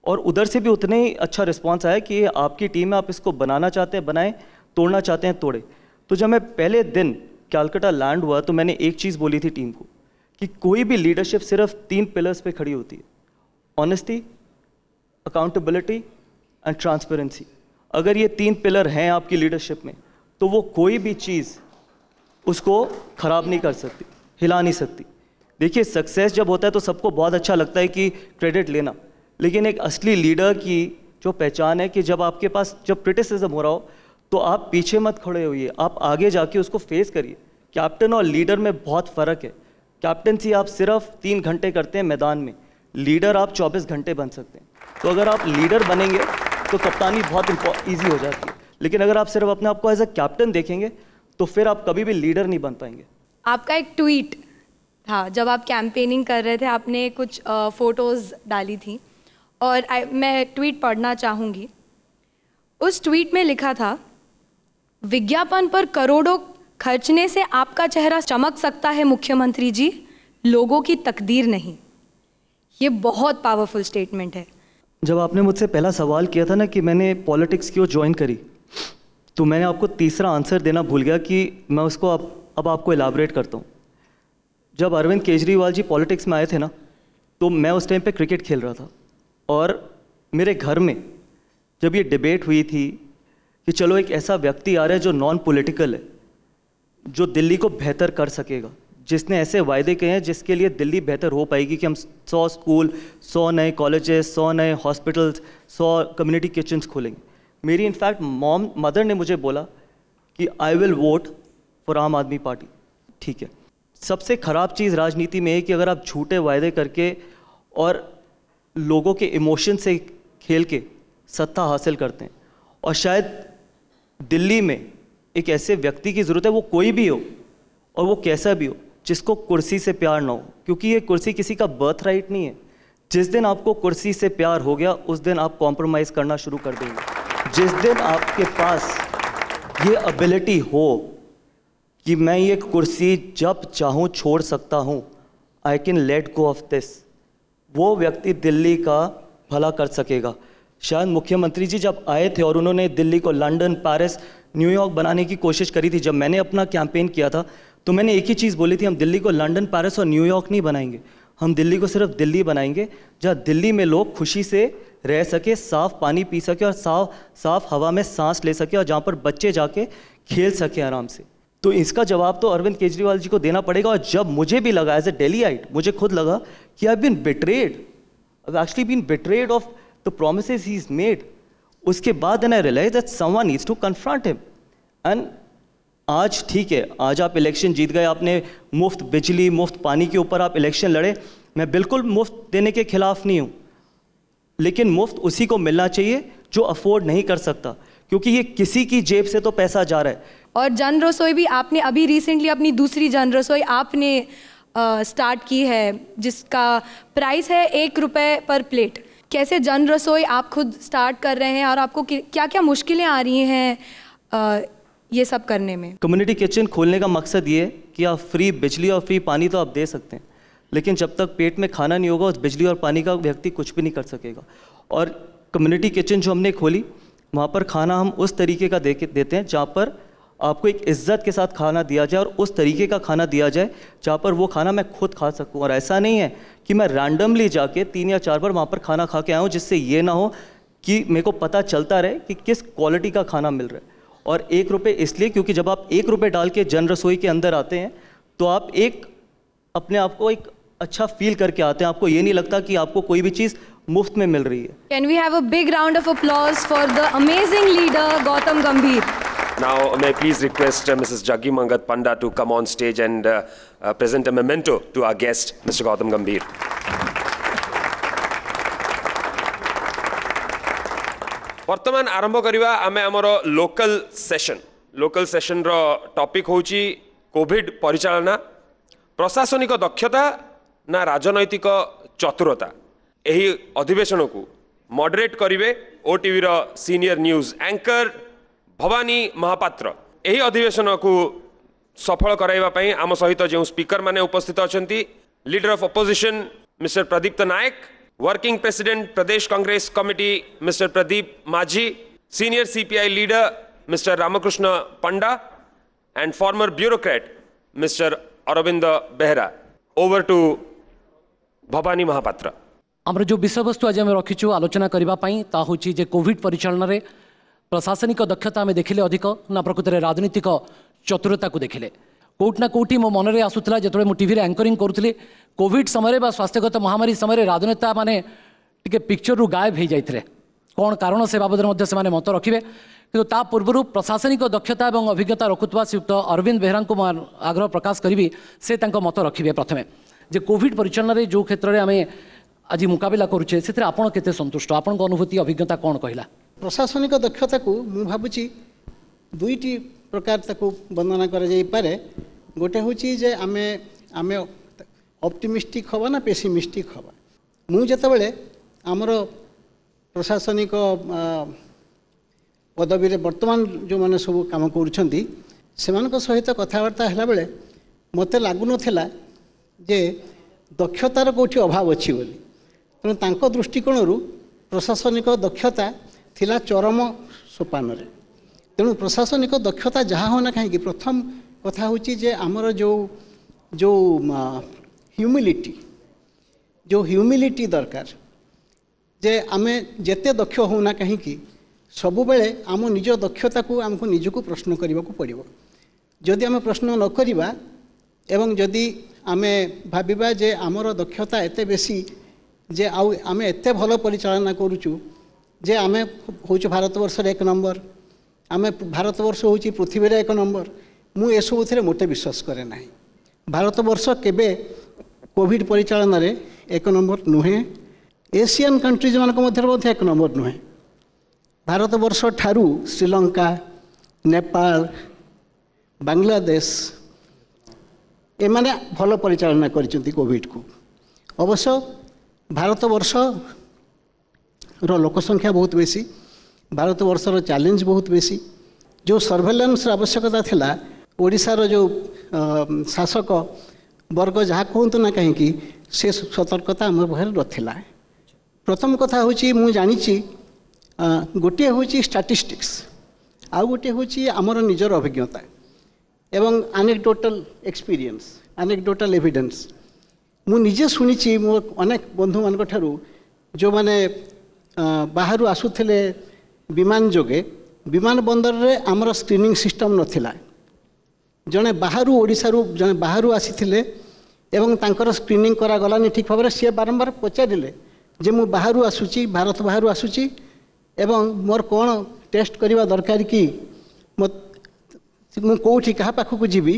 और उधर से भी उतने ही अच्छा रिस्पॉन्स आया कि ये आपकी टीम है, आप इसको बनाना चाहते हैं बनाएं, तोड़ना चाहते हैं तोड़े. तो जब मैं पहले दिन कैलकाटा लैंड हुआ तो मैंने एक चीज़ बोली थी टीम को कि कोई भी लीडरशिप सिर्फ 3 पिलर्स पे खड़ी होती है, ऑनेस्टी, अकाउंटेबिलिटी एंड ट्रांसपेरेंसी। अगर ये 3 पिलर हैं आपकी लीडरशिप में तो वो कोई भी चीज़ उसको ख़राब नहीं कर सकती, हिला नहीं सकती। देखिए, सक्सेस जब होता है तो सबको बहुत अच्छा लगता है कि क्रेडिट लेना, लेकिन एक असली लीडर की जो पहचान है कि जब आपके पास जब क्रिटिसिज्म हो रहा हो तो आप पीछे मत खड़े होइए, आप आगे जाके उसको फेस करिए। कैप्टन और लीडर में बहुत फ़र्क है। कैप्टनसी आप सिर्फ 3 घंटे करते हैं मैदान में, लीडर आप 24 घंटे बन सकते हैं। तो अगर आप लीडर बनेंगे तो कप्तानी बहुत ईजी हो जाती है, लेकिन अगर आप सिर्फ अपने आप को एज अ कैप्टन देखेंगे तो फिर आप कभी भी लीडर नहीं बन पाएंगे। आपका एक ट्वीट था जब आप कैंपेनिंग कर रहे थे, आपने कुछ फ़ोटोज़ डाली थी और मैं ट्वीट पढ़ना चाहूँगी। उस ट्वीट में लिखा था, विज्ञापन पर करोड़ों खर्चने से आपका चेहरा चमक सकता है मुख्यमंत्री जी, लोगों की तकदीर नहीं। ये बहुत पावरफुल स्टेटमेंट है। जब आपने मुझसे पहला सवाल किया था ना कि मैंने पॉलिटिक्स क्यों ज्वाइन करी, तो मैंने आपको तीसरा आंसर देना भूल गया कि मैं उसको अब आपको इलाबरेट करता हूँ। जब अरविंद केजरीवाल जी पॉलिटिक्स में आए थे ना, तो मैं उस टाइम पे क्रिकेट खेल रहा था और मेरे घर में जब ये डिबेट हुई थी कि चलो एक ऐसा व्यक्ति आ रहा है जो नॉन पॉलिटिकल है, जो दिल्ली को बेहतर कर सकेगा, जिसने ऐसे वायदे किए हैं जिसके लिए दिल्ली बेहतर हो पाएगी कि हम 100 स्कूल, 100 नए कॉलेजेस, 100 नए हॉस्पिटल्स, 100 कम्युनिटी किचन्स खोलेंगे। मेरी इनफैक्ट मदर ने मुझे बोला कि आई विल वोट फॉर आम आदमी पार्टी। ठीक है, सबसे ख़राब चीज़ राजनीति में है कि अगर आप झूठे वायदे करके और लोगों के इमोशन से खेल के सत्ता हासिल करते हैं, और शायद दिल्ली में एक ऐसे व्यक्ति की ज़रूरत है, वो कोई भी हो और वो कैसा भी हो, जिसको कुर्सी से प्यार ना हो, क्योंकि ये कुर्सी किसी का बर्थ राइट नहीं है। जिस दिन आपको कुर्सी से प्यार हो गया उस दिन आप कॉम्प्रोमाइज़ करना शुरू कर देंगे। जिस दिन आपके पास ये एबिलिटी हो कि मैं ये कुर्सी जब चाहूँ छोड़ सकता हूँ, I can let go of this, वो व्यक्ति दिल्ली का भला कर सकेगा। शायद मुख्यमंत्री जी जब आए थे और उन्होंने दिल्ली को लंदन, पेरिस, न्यूयॉर्क बनाने की कोशिश करी थी, जब मैंने अपना कैंपेन किया था तो मैंने एक ही चीज़ बोली थी, हम दिल्ली को लंदन, पेरिस और न्यूयॉर्क नहीं बनाएंगे, हम दिल्ली को सिर्फ दिल्ली बनाएंगे जहाँ दिल्ली में लोग खुशी से रह सके, साफ़ पानी पी सके और साफ हवा में सांस ले सके, और जहाँ पर बच्चे जाके खेल सके आराम से। तो इसका जवाब तो अरविंद केजरीवाल जी को देना पड़ेगा। और जब मुझे भी लगा एज ए डेलीआइट, मुझे खुद लगा कि I have been betrayed, I have actually been betrayed of the promises he is made, उसके बाद then I realise that someone needs to confront him. And आज ठीक है, आज आप इलेक्शन जीत गए, आपने मुफ्त बिजली, मुफ्त पानी के ऊपर आप इलेक्शन लड़े। मैं बिल्कुल मुफ्त देने के खिलाफ नहीं हूँ, लेकिन मुफ्त उसी को मिलना चाहिए जो अफोर्ड नहीं कर सकता, क्योंकि ये किसी की जेब से तो पैसा जा रहा है। और जन रसोई भी आपने अभी रिसेंटली अपनी दूसरी जन रसोई आपने स्टार्ट की है, जिसका प्राइस है 1 रुपये पर प्लेट। कैसे जन रसोई आप खुद स्टार्ट कर रहे हैं और आपको क्या क्या मुश्किलें आ रही हैं ये सब करने में? कम्युनिटी किचन खोलने का मकसद ये है कि आप फ्री बिजली और फ्री पानी तो आप दे सकते हैं, लेकिन जब तक पेट में खाना नहीं होगा उस बिजली और पानी का व्यक्ति कुछ भी नहीं कर सकेगा। और कम्युनिटी किचन जो हमने खोली, वहाँ पर खाना हम उस तरीके का देते हैं जहाँ पर आपको एक इज्जत के साथ खाना दिया जाए, और उस तरीके का खाना दिया जाए जहाँ पर वो खाना मैं खुद खा सकूँ। और ऐसा नहीं है कि मैं रैंडमली जाके 3 या 4 बार वहाँ पर खाना खा के आया हूँ, जिससे ये ना हो कि मेरे को पता चलता रहे कि किस क्वालिटी का खाना मिल रहा है। और 1 रुपये इसलिए क्योंकि जब आप 1 रुपये डाल के जन रसोई के अंदर आते हैं तो आप एक अपने आप को एक अच्छा फील करके आते हैं, आपको ये नहीं लगता कि आपको कोई भी चीज़ मुफ्त में मिल रही है। Can we have a big round of applause for the amazing leader Gautam Gambhir. Now, may I please request Mrs. Jaggi Mangat Panda to come on stage and present a memento to our guest, Mr. Gautam Gambhir. वर्तमान आरंभ करिवा आमे हमर लोकल सेशन रो टॉपिक होची कोविड परिचालना, प्रशासनिक दक्षता ना राजनैतिक चतुरता। एही अधिवेशन को मॉडरेट करिवे ओटीवी रो senior news anchor Bhabani Mahapatra. यही अधिवेशन को सफल कराइबा पई आम सहित जो स्पीकर माने उपस्थित अछंती, leader of opposition mister Pradipta Nayak, working president Pradesh Congress committee mister Pradeep Majhi, senior CPI leader mister Ramakrishna Panda and former bureaucrat mister Arvind Behera. over to Bhavani Mahapatra. आमर जो विषय वस्तु आज आम रखीचु आलोचना करने ता हूँ जे कोविड परिचालन में प्रशासनिक दक्षता आम देखिले अधिक ना प्रकृत में राजनीतिक चतुरता को देखिले कोट ना कोटी मो मन में आसूला जो मुझे टीवी एंकरिंग करुली कोविड समय स्वास्थ्यगत महामारी समय राजनेता माने टिके पिक्चर रु गायब हो जाते कौन कारण से बाबद में मत रखिए किंतु ता पूर्व प्रशासनिक दक्षता और अभिज्ञता रखुवा श्रीयुक्त अरविंद बेहरा को आग्रह प्रकाश करी से मत रखिए प्रथमे जे कोविड परिचालन में जो क्षेत्र में आम आज मुकाबला करुचे से आपड़ केते संतुष्ट आपण अनुभूति अभिज्ञता कौन कहला प्रशासनिक दक्षता को मु भावुची दुईटी प्रकार ताको वर्णना कर जाई पारे गोटे होची जे आमे आमे ऑप्टिमिस्टिक हवा ना पेसिमिस्टिक हवा मु जतबेले हमर प्रशासनिक पदवी रे वर्तमान जो माने सब काम करूछंती सेमानक सहित कथावार्ता हला बेले मते लागु नथिला जे दक्षतार कोठी अभाव अछि बोली तेणु तांको दृष्टिकोणरू प्रशासनिक दक्षता थिला चरम सोपान रे तेणु प्रशासनिक दक्षता जहाँ होना कहीं प्रथम कथा होची जे आमर जो जो ह्यूमिलिटी दरकार जे आमे जेते दक्ष होना कहीं सबु बेले आम निज दक्षता को आमको निजको प्रश्न करने को पड़ो जदि आम प्रश्न न करिबा एवं जदि आमे भाबिबा जे आमर दक्षता एते बेसी जे आमे एते भल परिचालना करूचु जे आमे होचु भारतवर्ष एक नंबर आमे भारतवर्ष होची पृथ्वी रे एक नंबर मु ए सब थरे मोटे विश्वास करे नाही भारतवर्ष केबे कोविड परिचालन रे एक नंबर नुहे एशियन कंट्रीज मान मध्य एक नंबर नुहे भारतवर्ष ठारू श्रीलंका नेपाल बांग्लादेश एमाने भल परिचालना करिसेंती कोविड को अवश्य भारतवर्ष रो लोक संख्या बहुत बेसी भारतवर्षर चैलेंज बहुत बेसी जो सर्वेलेंस आवश्यकता थिला ओडिशार जो शासक वर्ग जहाँ कहतु ना कहीं से सतर्कता आम पाखे नथिला प्रथम कथा होची मु जानिची गोटे होची स्टैटिस्टिक्स आउ गोटे होची आमर निजर अभिज्ञता एवं एनेक्डोटल एक्सपीरियंस एनेक्डोटल एविडेंस मु निजे सुनिची मो अनेक बंधु मान ठारू जो माने बाहर आसुथिले विमान जोगे विमान बंदर रे आमर स्क्रीनिंग सिस्टम नथिला जने बाहर ओडिसा रु जने बाहर आसीथिले एवं तांकर स्क्रीनिंग करा गलानी ठीक भाव सी बारंबार पचारिले जे मु बाहर आसुची भारत बाहर आसुची एवं मोर कौन टेस्ट करवा दरकार कि मु कोठी कहा पाखक जीवी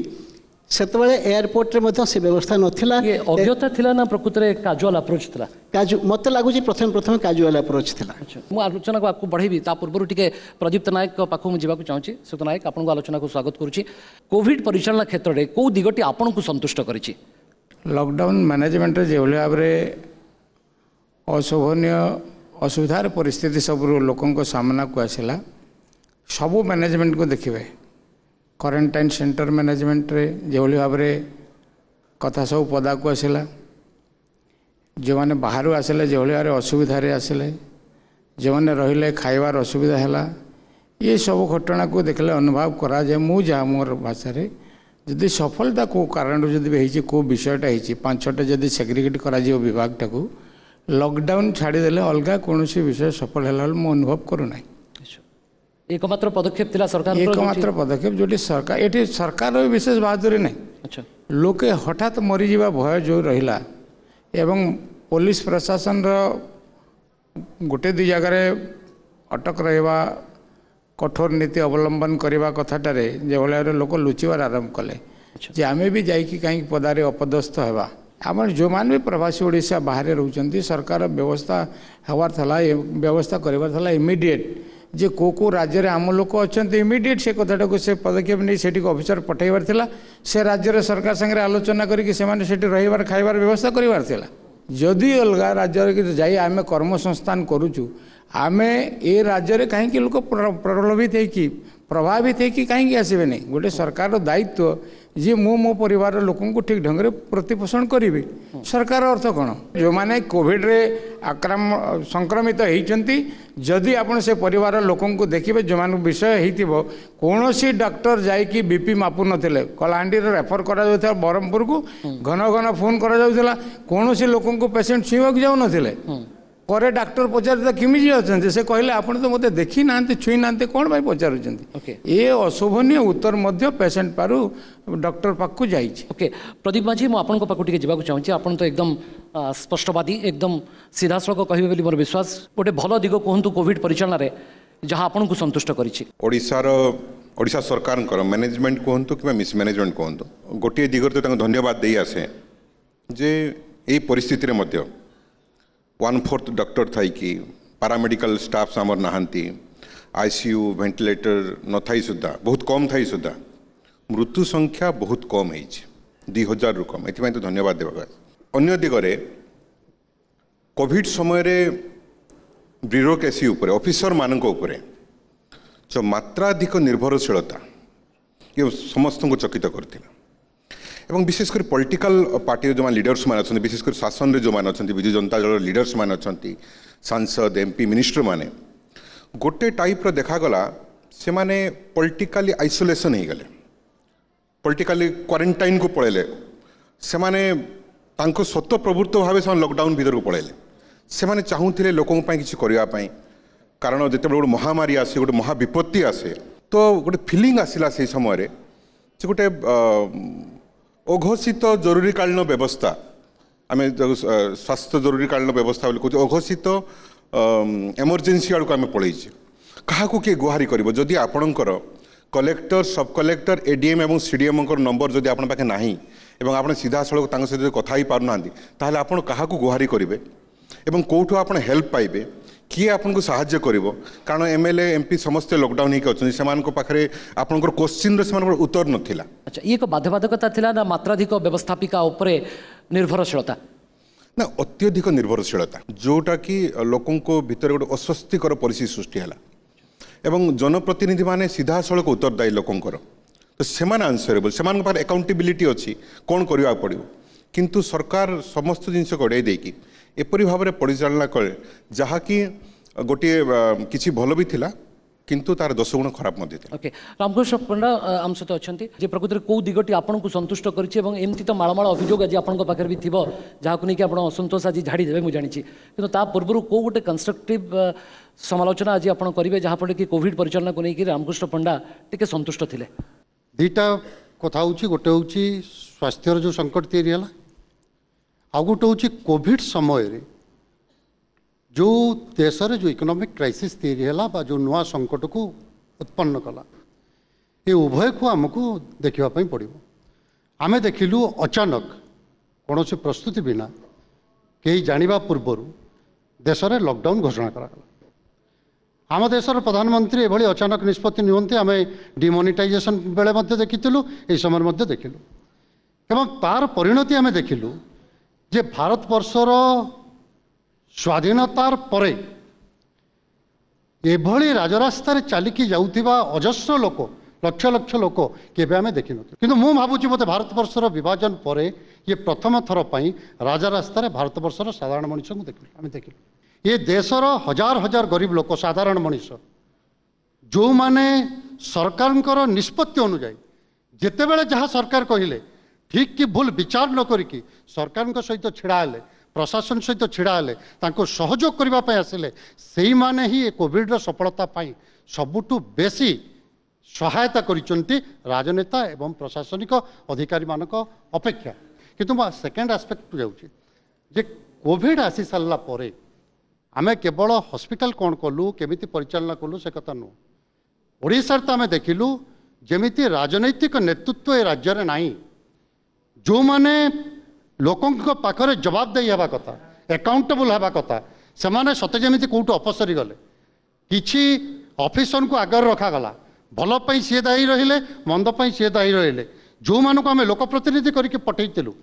सेतबेले एयरपोर्ट रे मध्य से व्यवस्था नथिला ये अज्ञता थिला ना प्रकृत रे काजुअल अप्रोच थिला काजु मते लागु जी प्रथम काजुअल अप्रोच थिला मु आलोचना को आपको बढ़ेबी ता पूर्व टिके प्रदीप्त नायक पाखु मु जीवा को चाहूची सुत नायक आपन को आलोचना को स्वागत करूची कोविड परिचालन क्षेत्र रे को दिगटी आपन को संतुष्ट करिछि लॉकडाउन मैनेजमेंट रे जेवले आबरे अशोभनीय असुविधार परिस्थिति सब लोकों को सामना को आसला सबू मैनेजमेंट को देखिए क्वारंटाइन सेंटर मैनेजमेंट रे जो भाव में कथा सब पदा को आसला जो मैंने बाहर आसले जो भाव असुविधार आसले जो मैंने रहिले खाइबार असुविधा है ये सब घटना को देखले अनुभव करा जाए मु जहाँ मोर भाषा जदि सफलता को कारण जदि को विषयटा होती पांचटा जदि सेग्रीगेट करा विभाग टाक लॉकडाउन छाड़ीदेले अलग कौन विषय सफल है अनुभव करूना एकमात्र पदक्षेप थिला सरकार एकमात्र पदक्षेप जो सरकार ये सरकार विशेष बहादुरी नहीं अच्छा लोके हठात मरीजा भय जो रहा एवं पुलिस प्रशासन गोटे दी जगार अटक रहा कठोर नीति अवलंबन करने कथाटे जो भाव लोक लुचार आरंभ कले जे आमे भी जाइकी कहीं पदारे अपदस्थ होगा आम जो मैंने भी प्रवासी ओडिशा बाहर रोचंती सरकार व्यवस्था हवार था व्यवस्था कर इमिडिएट जे को राज्य आम लोक अच्छा इमिडिएट से कथाटा को से पदक्षेप नहीं से ऑफिसर पठेबार थिला से राज्य सरकार संगे आलोचना करके रहीबार खाइबार व्यवस्था करिबार थिला जदि अलग राज्य जाई आमे कर्म संस्थान करूचु आमे ए राज्य रे कहीं लोक प्रलोभित है प्रभावित है कि कहीं आसबे नहीं गोटे सरकार दायित्व जी मु मो परिवार लोक ठीक ढंग से प्रतिपोषण करी सरकार अर्थ कौन जो मैंने कोविड रे संक्रमित होती जदि आप से परिवार लोक देखिए जो मान विषय हो कौन सी डॉक्टर जाकि बीपी मापु नथिले कलाहांडी रेफर करा ब्रह्मपुर को घन घन फोन करा कौन सी लोक पेसेंट छुईवाक जाऊ नथिले पर डॉक्टर पचार किमी अच्छा से कहले आप तो मत देखी ना छुई ना कौन भाई पचार ये अशोभनीय उत्तर मध्य पेसेंट पारु डॉक्टर पाक जाइए। ओके प्रदीप माझी मुझे आपन पाक जावाक चाहूँगी आप तो एकदम स्पष्टवादी एकदम सीधा सड़क कहे बोली मोर विश्वास गोटे भल दिग कहतु कोविड परिचालन जहाँ आपन को संतुष्ट ओडिशा सरकार मैनेजमेंट कहतु कि मिसमैनेजमेंट कहतु गोटे दिगरे तो धन्यवाद दे आसे जे यही परिस्थिति मध्य 1/4 डॉक्टर थी कि पारामेडिकल स्टाफ्स आमर नहांती आईसीयू वेंटिलेटर न थी सुधा बहुत कम थी सुधा मृत्यु संख्या बहुत कम है 2000 रु कम ये तो धन्यवाद देवा अन्य दिगरे कोविड समय ब्यूरोक्रेसी उपरे ऑफिसर मानक उपरे जो मात्राधिक निर्भरशीलता ये समस्त को चकित करथिला एवं विशेषकर पॉलिटिकल पार्टी जो लीडर्स मान अच्छा विशेषकर शासन जो मान अच्छा विजु जनता दल लीडर्स मान अच्छा सांसद एमपी मिनिस्टर माने गोटे टाइप रो देखागला से माने पॉलिटिकली आइसोलेशन हो गले पॉलिटिकली क्वारंटाइन को पड़ेले से माने तांको स्वतः प्रवृत्त भाव से लॉकडाउन भीतर को पड़ेले से माने चाहूले लोकों किसी करने कारण जिते गोटे महामारी आसे गोटे महाविपत्ति आसे तो गोटे फिलिंग आसला से समय से गोटे अघोषित जरूरीकालीन व्यवस्था आम स्वास्थ्य जरूरीकालीन व्यवस्था कहते अघोषित एमरजेंसी आड़ को आम पलैचे क्या किए गुहारी कर जदि आपणकर कलेक्टर सब कलेक्टर एडीएम और सीडीएम नंबर जदि आप पाखे ना एवं आप सीधा सड़क सहित कथा ही पारना ताहले आप क्या गुहारी करेंगे एवं कौटू आप हेल्प पाइबे किए आपको साहाय्य करिवो कारण एमएलए एमपी समस्त लॉकडाउन होकर से पाखे आपंकर क्वेश्चन से उत्तर नाला। अच्छा ये बाध्यबाधकता थिला ना मात्राधिक व्यवस्थापिका उपरे निर्भरशीलता ना अत्यधिक निर्भरशीलता जोटा कि लोकों को भितर गोटे अस्वस्तिकर परिस्थिति सृष्टि है एवं जनप्रतिनिधि माने सीधा सड़क उत्तरदायी लोकंकर तो सेमान आंसरेबल से अकाउंटेबिलिटी अच्छी कौन करने पड़ो किंतु सरकार समस्त जिनस गड़े देकी एपरी भाव में परिचालना करे जहाँकि गोटे किसी भल भी थिला किंतु तार 10 गुण खराब मध्य थिला। ओके रामकृष्ण पंडा आम सहित अच्छा जे प्रकृति में कौ दिगटी आपन को संतुष्ट करमती तो माड़माड़ अभियोग आज आपन पाखे भी थी जहाँ को लेकिन आप असंतोष आज झाड़ी देवे मुझे जानी कि पूर्व कौ गोटे कंस्ट्रक्टिव समालोचना आज आप करेंगे जहाँफल कि कोविड परिचालना को लेकिन रामकृष्ण पंडा टे संतुष्ट थे दुईटा कथा हूँ गोटे हूँ स्वास्थ्यर जो संकट या आ गोटे हूँ कोविड समय रे जो देश रे जो इकोनॉमिक क्राइसिस है जो नुआ संकट को उत्पन्न कला ये उभय को आमको देखापी पड़ो आमे देखिलु अचानक कौन से प्रस्तुति बिना कहीं जानिबा पूर्वर देश में लॉकडाउन घोषणा करागला आम देशर प्रधानमंत्री एभली अचानक निष्पत्ति नियंती आम डिमोनिटाइजेशन बेले देखिलु ये समय देखिलु एवं तार परिणति आम देखिलु जे भारत वर्षर स्वाधीनतार परे एभली राजरास्तार चलिकी जाउथिबा अजस्र लोक लक्ष लक्ष लोक केबे आमे देखि नथि किंतु मु भाबुची मते भारत वर्षर विभाजन परे ये प्रथम थर पई राजरास्तार भारत वर्षर साधारण मनुष्य को देखिलु आमे देखिलु ये देशर हजार हजार गरीब लोक साधारण मनुष्य जो माने सरकार निष्पत्ति अनुଯାयी जेतेबेले जहाँ सरकार कहिले ठीक कि भूल विचार न करिकी सरकार सहित छिड़ा हेले प्रशासन सहित छिड़ा हेले तांको सहयोग करने आसिले से माने ही कोविड सफलता पाई सबुठु बेसी सहायता करिसंती राजनेता एवं प्रशासनिक अधिकारी मानक अपेक्षा किंतु मैं सेकेंड आस्पेक्ट जाऊँगी जे कोविड आसी सारा पर आमे केवल हॉस्पिटल कौन कलु केमिति परिचालना कलु से कथा नुह ओडिशा तो आमे देखिलु जेमिति राजनैतिक नेतृत्व ए राज्य रे नाही जो माने लोकों पाखरे जवाबदेही हवा कथा एकाउंटेबल हवा कथा से माने सते जेमिति कोउटो अपसरी गले किछि ऑफिसर को आगर रखा गला भल पई से दायी रहिले मंद पई से दायी रहिले जो मानको आमे लोक प्रतिनिधि करके पठैतिलु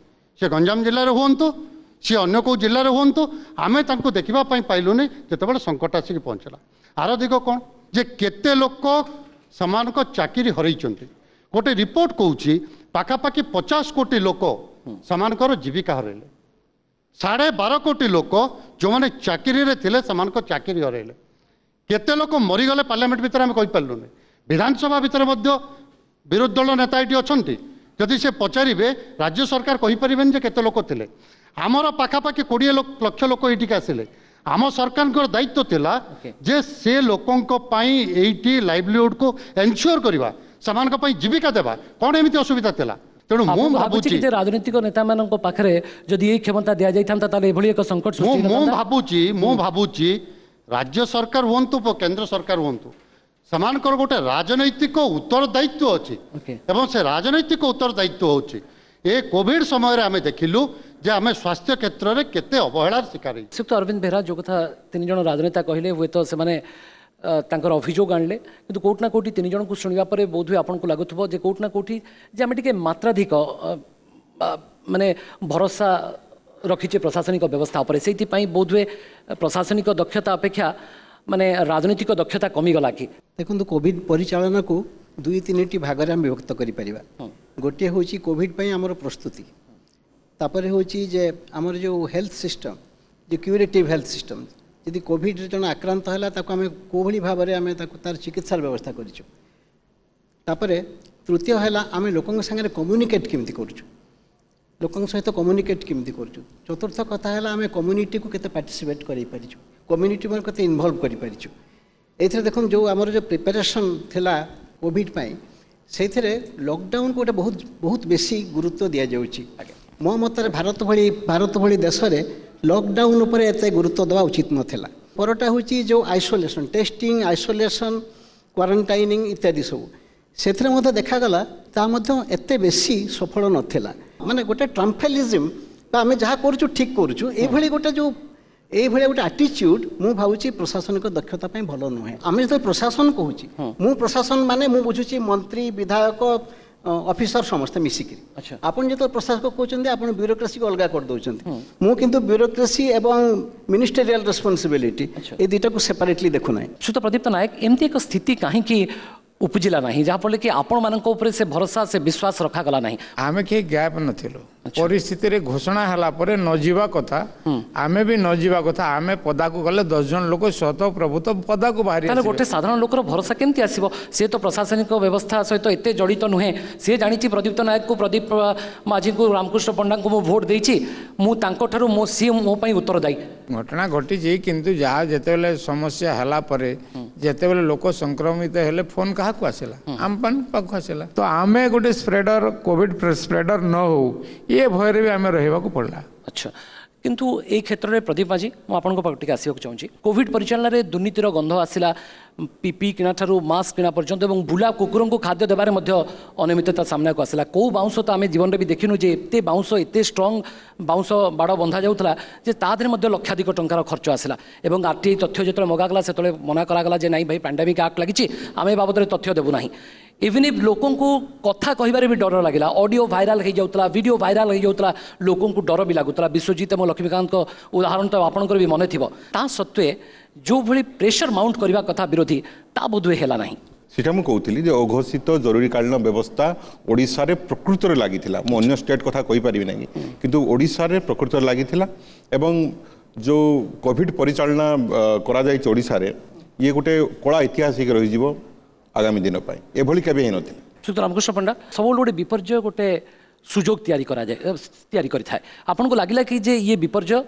से गंजाम जिल्ला रे होंतु सी अन्य को जिले में हूँ आम देखा पाइलुनि जिते संकट आसिक पहुँचला। आर दिग कौन जे केते लोक समान चाकरी हर गोटे रिपोर्ट कौची पाखापाखि 50 कोटी लोक समान जीविका हरैले 12.5 कोटी लोक जो मैंने चाकरी थे चाकरी हरैले केते लोक मरीगले पार्लियामेंट भितर आम कहीपरिलुनि विधानसभा भितर विरोधी दल नेता ये अच्छा जदि से पचारे राज्य सरकार कहीपरें जे केते लोक थे आमर पाखापाखि 20 लक्ष लोक ये आसिले आम सरकार दायित्व थिला जे से लोकों एटी लाइवलीहुड को एनश्योर करवा समान जीविका देवा कौन एमती असुविधा थिला। तेणु राजनीतिक नेता मान पाखे जदि ये क्षमता दि जाता एक संकट मु भावुची राज्य सरकार हूँ केंद्र सरकार हूँ समान गोटे राजनैतिक उत्तरदायित्व अच्छी एवं से राजनैतिक उत्तरदायित्व होची ए कोविड समय आम देखिलु जे आम स्वास्थ्य क्षेत्र में केते अवहेलार शिकार श्रीयुक्त अरविंद बेहरा जो कथा 3 जन राजनेता कहले हुए तो से अभियोग आणले किंतु कोर्ट ना कोटी 3 जन को शुणा पर बोध हुए आपको लगुव जे कोर्ट ना कोटी जे आम टे मात्राधिक माने भरोसा रखीचे प्रशासनिक व्यवस्था उपर से बोध हुए प्रशासनिक दक्षता अपेक्षा माने राजनीतिक दक्षता कमीगला कि देखो कोविड परिचालना को 2-3 भाग में विभक्त कर गोटे हूँ कोविड पर आमर प्रस्तुति तापर हूँ जे आमर जो हेल्थ सिस्टम जो क्यूरेटिव हेल्थ सिस्टम यदि कोविड जन आक्रांत है आम कोभली भाव में आम तार चिकित्सा व्यवस्था कर तृतीय है आम लोकों सागर कम्युनिकेट केमती करूँ लोकों सहित कम्युनिकेट केमती करूँ चतुर्थ कथा है आम कम्युनिटी को केते पार्टिसिपेट कर कम्युनिटी में केते इनवल्व कर देखो जो आमर जो प्रिपेरेसन थिला कोविड पाई से लॉकडाउन को बहुत बहुत बेसी गुरुत्व दि जाऊँगी मो मत भारत भली देश में लॉकडाउन उपर एत गुरुत्व देवा उचित नाला परटा हूँ जो आइसोलेशन टेस्टिंग आइसोलेशन क्वारंटाइनिंग इत्यादि सब से देखागला एत बेसी सफल नाला माने गोटे ट्रम्पेलिज्म आम जहाँ करूँ ठीक करूँ ये गोटे जो ये गोटे आटीट्यूड मु भावुची प्रशासनिक दक्षता भल नुहे आम जो प्रशासन कहूँ मु प्रशासन माने मु बुझुची मंत्री विधायक ऑफिसर समस्ते मिसिकी आपन जो प्रशासक कहते आप ब्यूरोक्रेसी को अलग कर दौरान मु किंतु ब्यूरोक्रेसी एवं मिनिस्टेरियल रेस्पॉन्सिबिलिटी ये दुटा को सेपरेटली देखुना। श्रीयुत प्रदीप्त नायक एमती एक स्थिति कहीं उपजिला ना जहाँफल कि आपण मान से भरोसा से विश्वास रखागला ना आम कहीं गैप नथिलु परिस्थिति घोषणा हला परे न जीवा कथा आमे भी न जीवा कथा आमे पदा को गले 10 जन लोक स्वतः प्रभुत्व पदा को बाहरी गोटे साधारण लोकर भरोसा केमती आसीबो से तो प्रशासनिक व्यवस्था सहित एते जड़ित नुहे से जानी प्रदीप्त नायक को प्रदीप माझी को रामकृष्ण पंडा को मु भोट देछि मु तांको ठारू मो सी मो पई उत्तरदायी घटना घटी किंतु जहाँ जेतेबेले समस्या हला परे जेतेबेले लोक संक्रमित हेले फोन कहा को आसेला आम पाख आसेला तो आमे गोटे स्प्रेडर कोविड स्प्रेडर न हो ये भय भी आम रहा पड़ा। अच्छा किंतु ए क्षेत्र में प्रदीप माझी मुझे आसवाक चाहूँगी कोविड परिचालन में दुर्नीतिर गंध आसला पीपी किना ठारू मास्क किना पर्यंत और बुला कुकुर को खाद्य देवार अनियमितता सामना को आसला कौ बाउंस तो आम जीवन में भी देखिनु जे एते बाउंस एते स्ट्रंग बाउंस बाड़ बंधा जाऊला जे तादरे लक्षाधिक टंकार खर्च आसला और आरटीआई तथ्य जो मगागला से मना करागला जे नाई भाई पैंडेमिक एक्ट लगी आम बाबद तथ्य देवु ना इवन इफ लोकों को कथा कहबारे भी डर लगिला ऑडियो वायरल हो जाऊला वीडियो वायरल हो जाऊला लोकों को डर भी लगुला विश्वजीत और लक्ष्मीकांत उदाहरण तो आपंकर भी मन थी ता सत्वे जो भली प्रेशर माउंट करने कथा विरोधी ता बोधवे है ना सीटा मुझे कहती अघोषित जरूरीकालीन व्यवस्था ओडिशा रे प्रकृत रे लागिथिला मो अन्य स्टेट कथा कहि परिबि नाही किंतु ओडिशा रे प्रकृत रे लागिथिला एवं जो कोविड परिचालना करा जाय ओडिशा रे ये गोटे कला ऐतिहासिक रही जीवो आगामी दिन पर एभली केबे हे नथिला। श्रीयुत रामकृष्ण पंडा सब गोटे विपर्य गोटे सुजोग तैयारी करिथाय आपन को लागिला कि जे ये विपर्य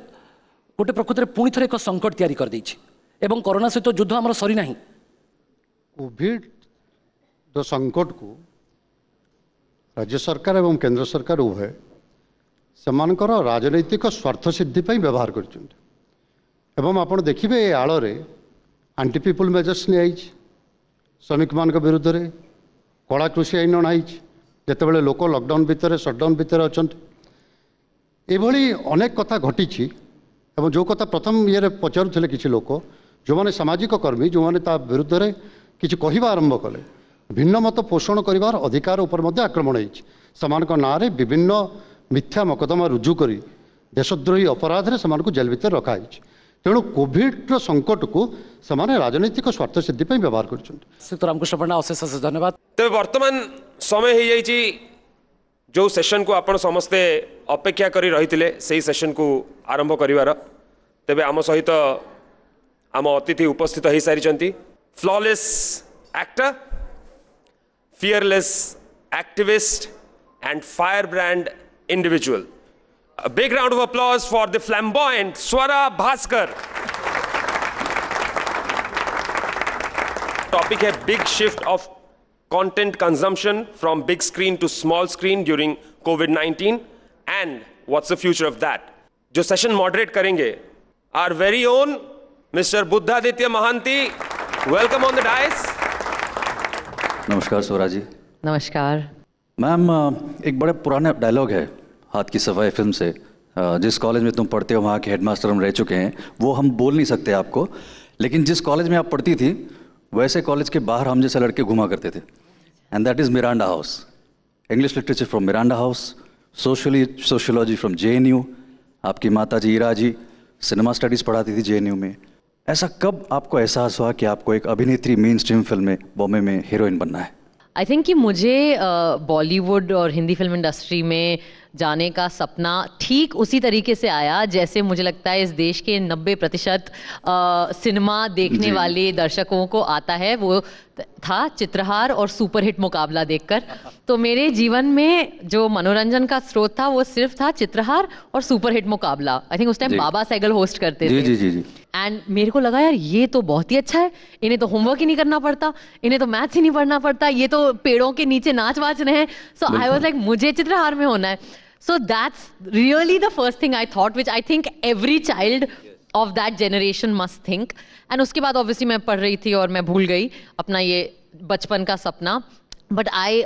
गोटे प्रकृत रे पुणी थरे एक संकट तैयारी कर दैछि एवं कोरोना सहित तो युद्ध हमर सरी नाही कोविड जो संकट को राज्य सरकार एवं केंद्र सरकार उभय सेमानकर राजनैतिक स्वार्थ सिद्धि पर व्यवहार कर आपण देखिए आड़ एंटी पीपुल मेजर्स नहीं श्रमिक मान विरुद्ध में कला कृषि आईन अणाई जितेबाला लोक लॉकडाउन भितर सटडाउन भितर अच्छा ये अनेक कथा घटी जो कथा प्रथम ये पचारुले किसी लोक जो मैंने सामाजिक कर्मी जो मैंने विरुद्ध में किसी कहवा आरंभ कले भिन्न मत पोषण कर अधिकार उपर आक्रमण होती ना विभिन्न मिथ्या मकदमा रुजु कर देशद्रोही अपराध से जेल भितर रखाई। तेणु कोविड संकट को से राजनीतिक स्वार्थ सिद्धि व्यवहार कर। रामकृष्ण पंडा अशेष अशेष धन्यवाद। तेरे वर्तमान समय हो जाइए जो सेशन को आपण समस्ते अपेक्षा करी रही से सेशन को आरंभ करिवार। तेबे आम सहित आम अतिथि उपस्थित हो सारी flawless actor, fearless activist and firebrand individual. A big round of applause for the flamboyant Swara Bhaskar. Topic है big shift of content consumption from big screen to small screen during COVID-19 and what's the future of that. जो session moderate करेंगे our very own Mr. Buddhaditya Mahanti. Welcome on the dais. नमस्कार स्वरा जी। नमस्कार मैम, एक बड़े पुराना डायलॉग है हाथ की सफाई फिल्म से, जिस कॉलेज में तुम पढ़ते हो वहाँ के हेडमास्टर हम रह चुके हैं। वो हम बोल नहीं सकते आपको, लेकिन जिस कॉलेज में आप पढ़ती थी वैसे कॉलेज के बाहर हम जैसे लड़के घुमा करते थे। And that is Miranda house. English literature from Miranda house, sociology from JNU। आपकी माता जी ईरा जी सिनेमा स्टडीज़ पढ़ाती थी JNU में। ऐसा कब आपको एहसास हुआ कि आपको एक अभिनेत्री मेन स्ट्रीम फिल्म में बॉम्बे में हीरोइन बनना है? आई थिंक कि मुझे बॉलीवुड और हिंदी फिल्म इंडस्ट्री में जाने का सपना ठीक उसी तरीके से आया जैसे मुझे लगता है इस देश के 90% सिनेमा देखने वाले दर्शकों को आता है। वो था चित्रहार और सुपरहिट मुकाबला देखकर। तो मेरे जीवन में जो मनोरंजन का स्रोत था वो सिर्फ था चित्रहार और सुपरहिट मुकाबला। आई थिंक उस टाइम बाबा सहगल होस्ट करते थे। जी। एंड मेरे को लगा यार ये तो बहुत ही अच्छा है, इन्हें तो होमवर्क ही नहीं करना पड़ता, इन्हें तो मैथ्स ही नहीं पढ़ना पड़ता, ये तो पेड़ों के नीचे नाच वाच रहे हैं। सो आई वाज लाइक मुझे चित्रहार में होना है। सो that's really the first thing I thought which I think every child of that generation must think. And उसके बाद ऑब्वियसली मैं पढ़ रही थी और मैं भूल गई अपना ये बचपन का सपना। But I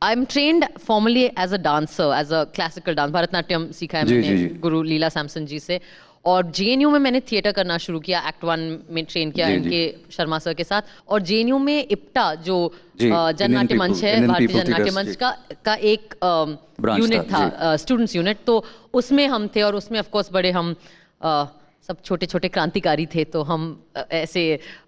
am trained formally as a dancer, as a classical dance, Bharatanatyam सीखा है मैंने गुरु लीला सैमसन जी से। और JNU में मैंने थिएटर करना शुरू किया, एक्ट 1 में ट्रेन किया इनके शर्मा सर के साथ। और JNU में इप्टा जो जननाट्य मंच है, भारतीय जननाट्य मंच का एक यूनिट था, स्टूडेंट्स यूनिट। तो उसमें हम थे और उसमें ऑफ कोर्स बड़े हम सब छोटे छोटे क्रांतिकारी थे। तो हम ऐसे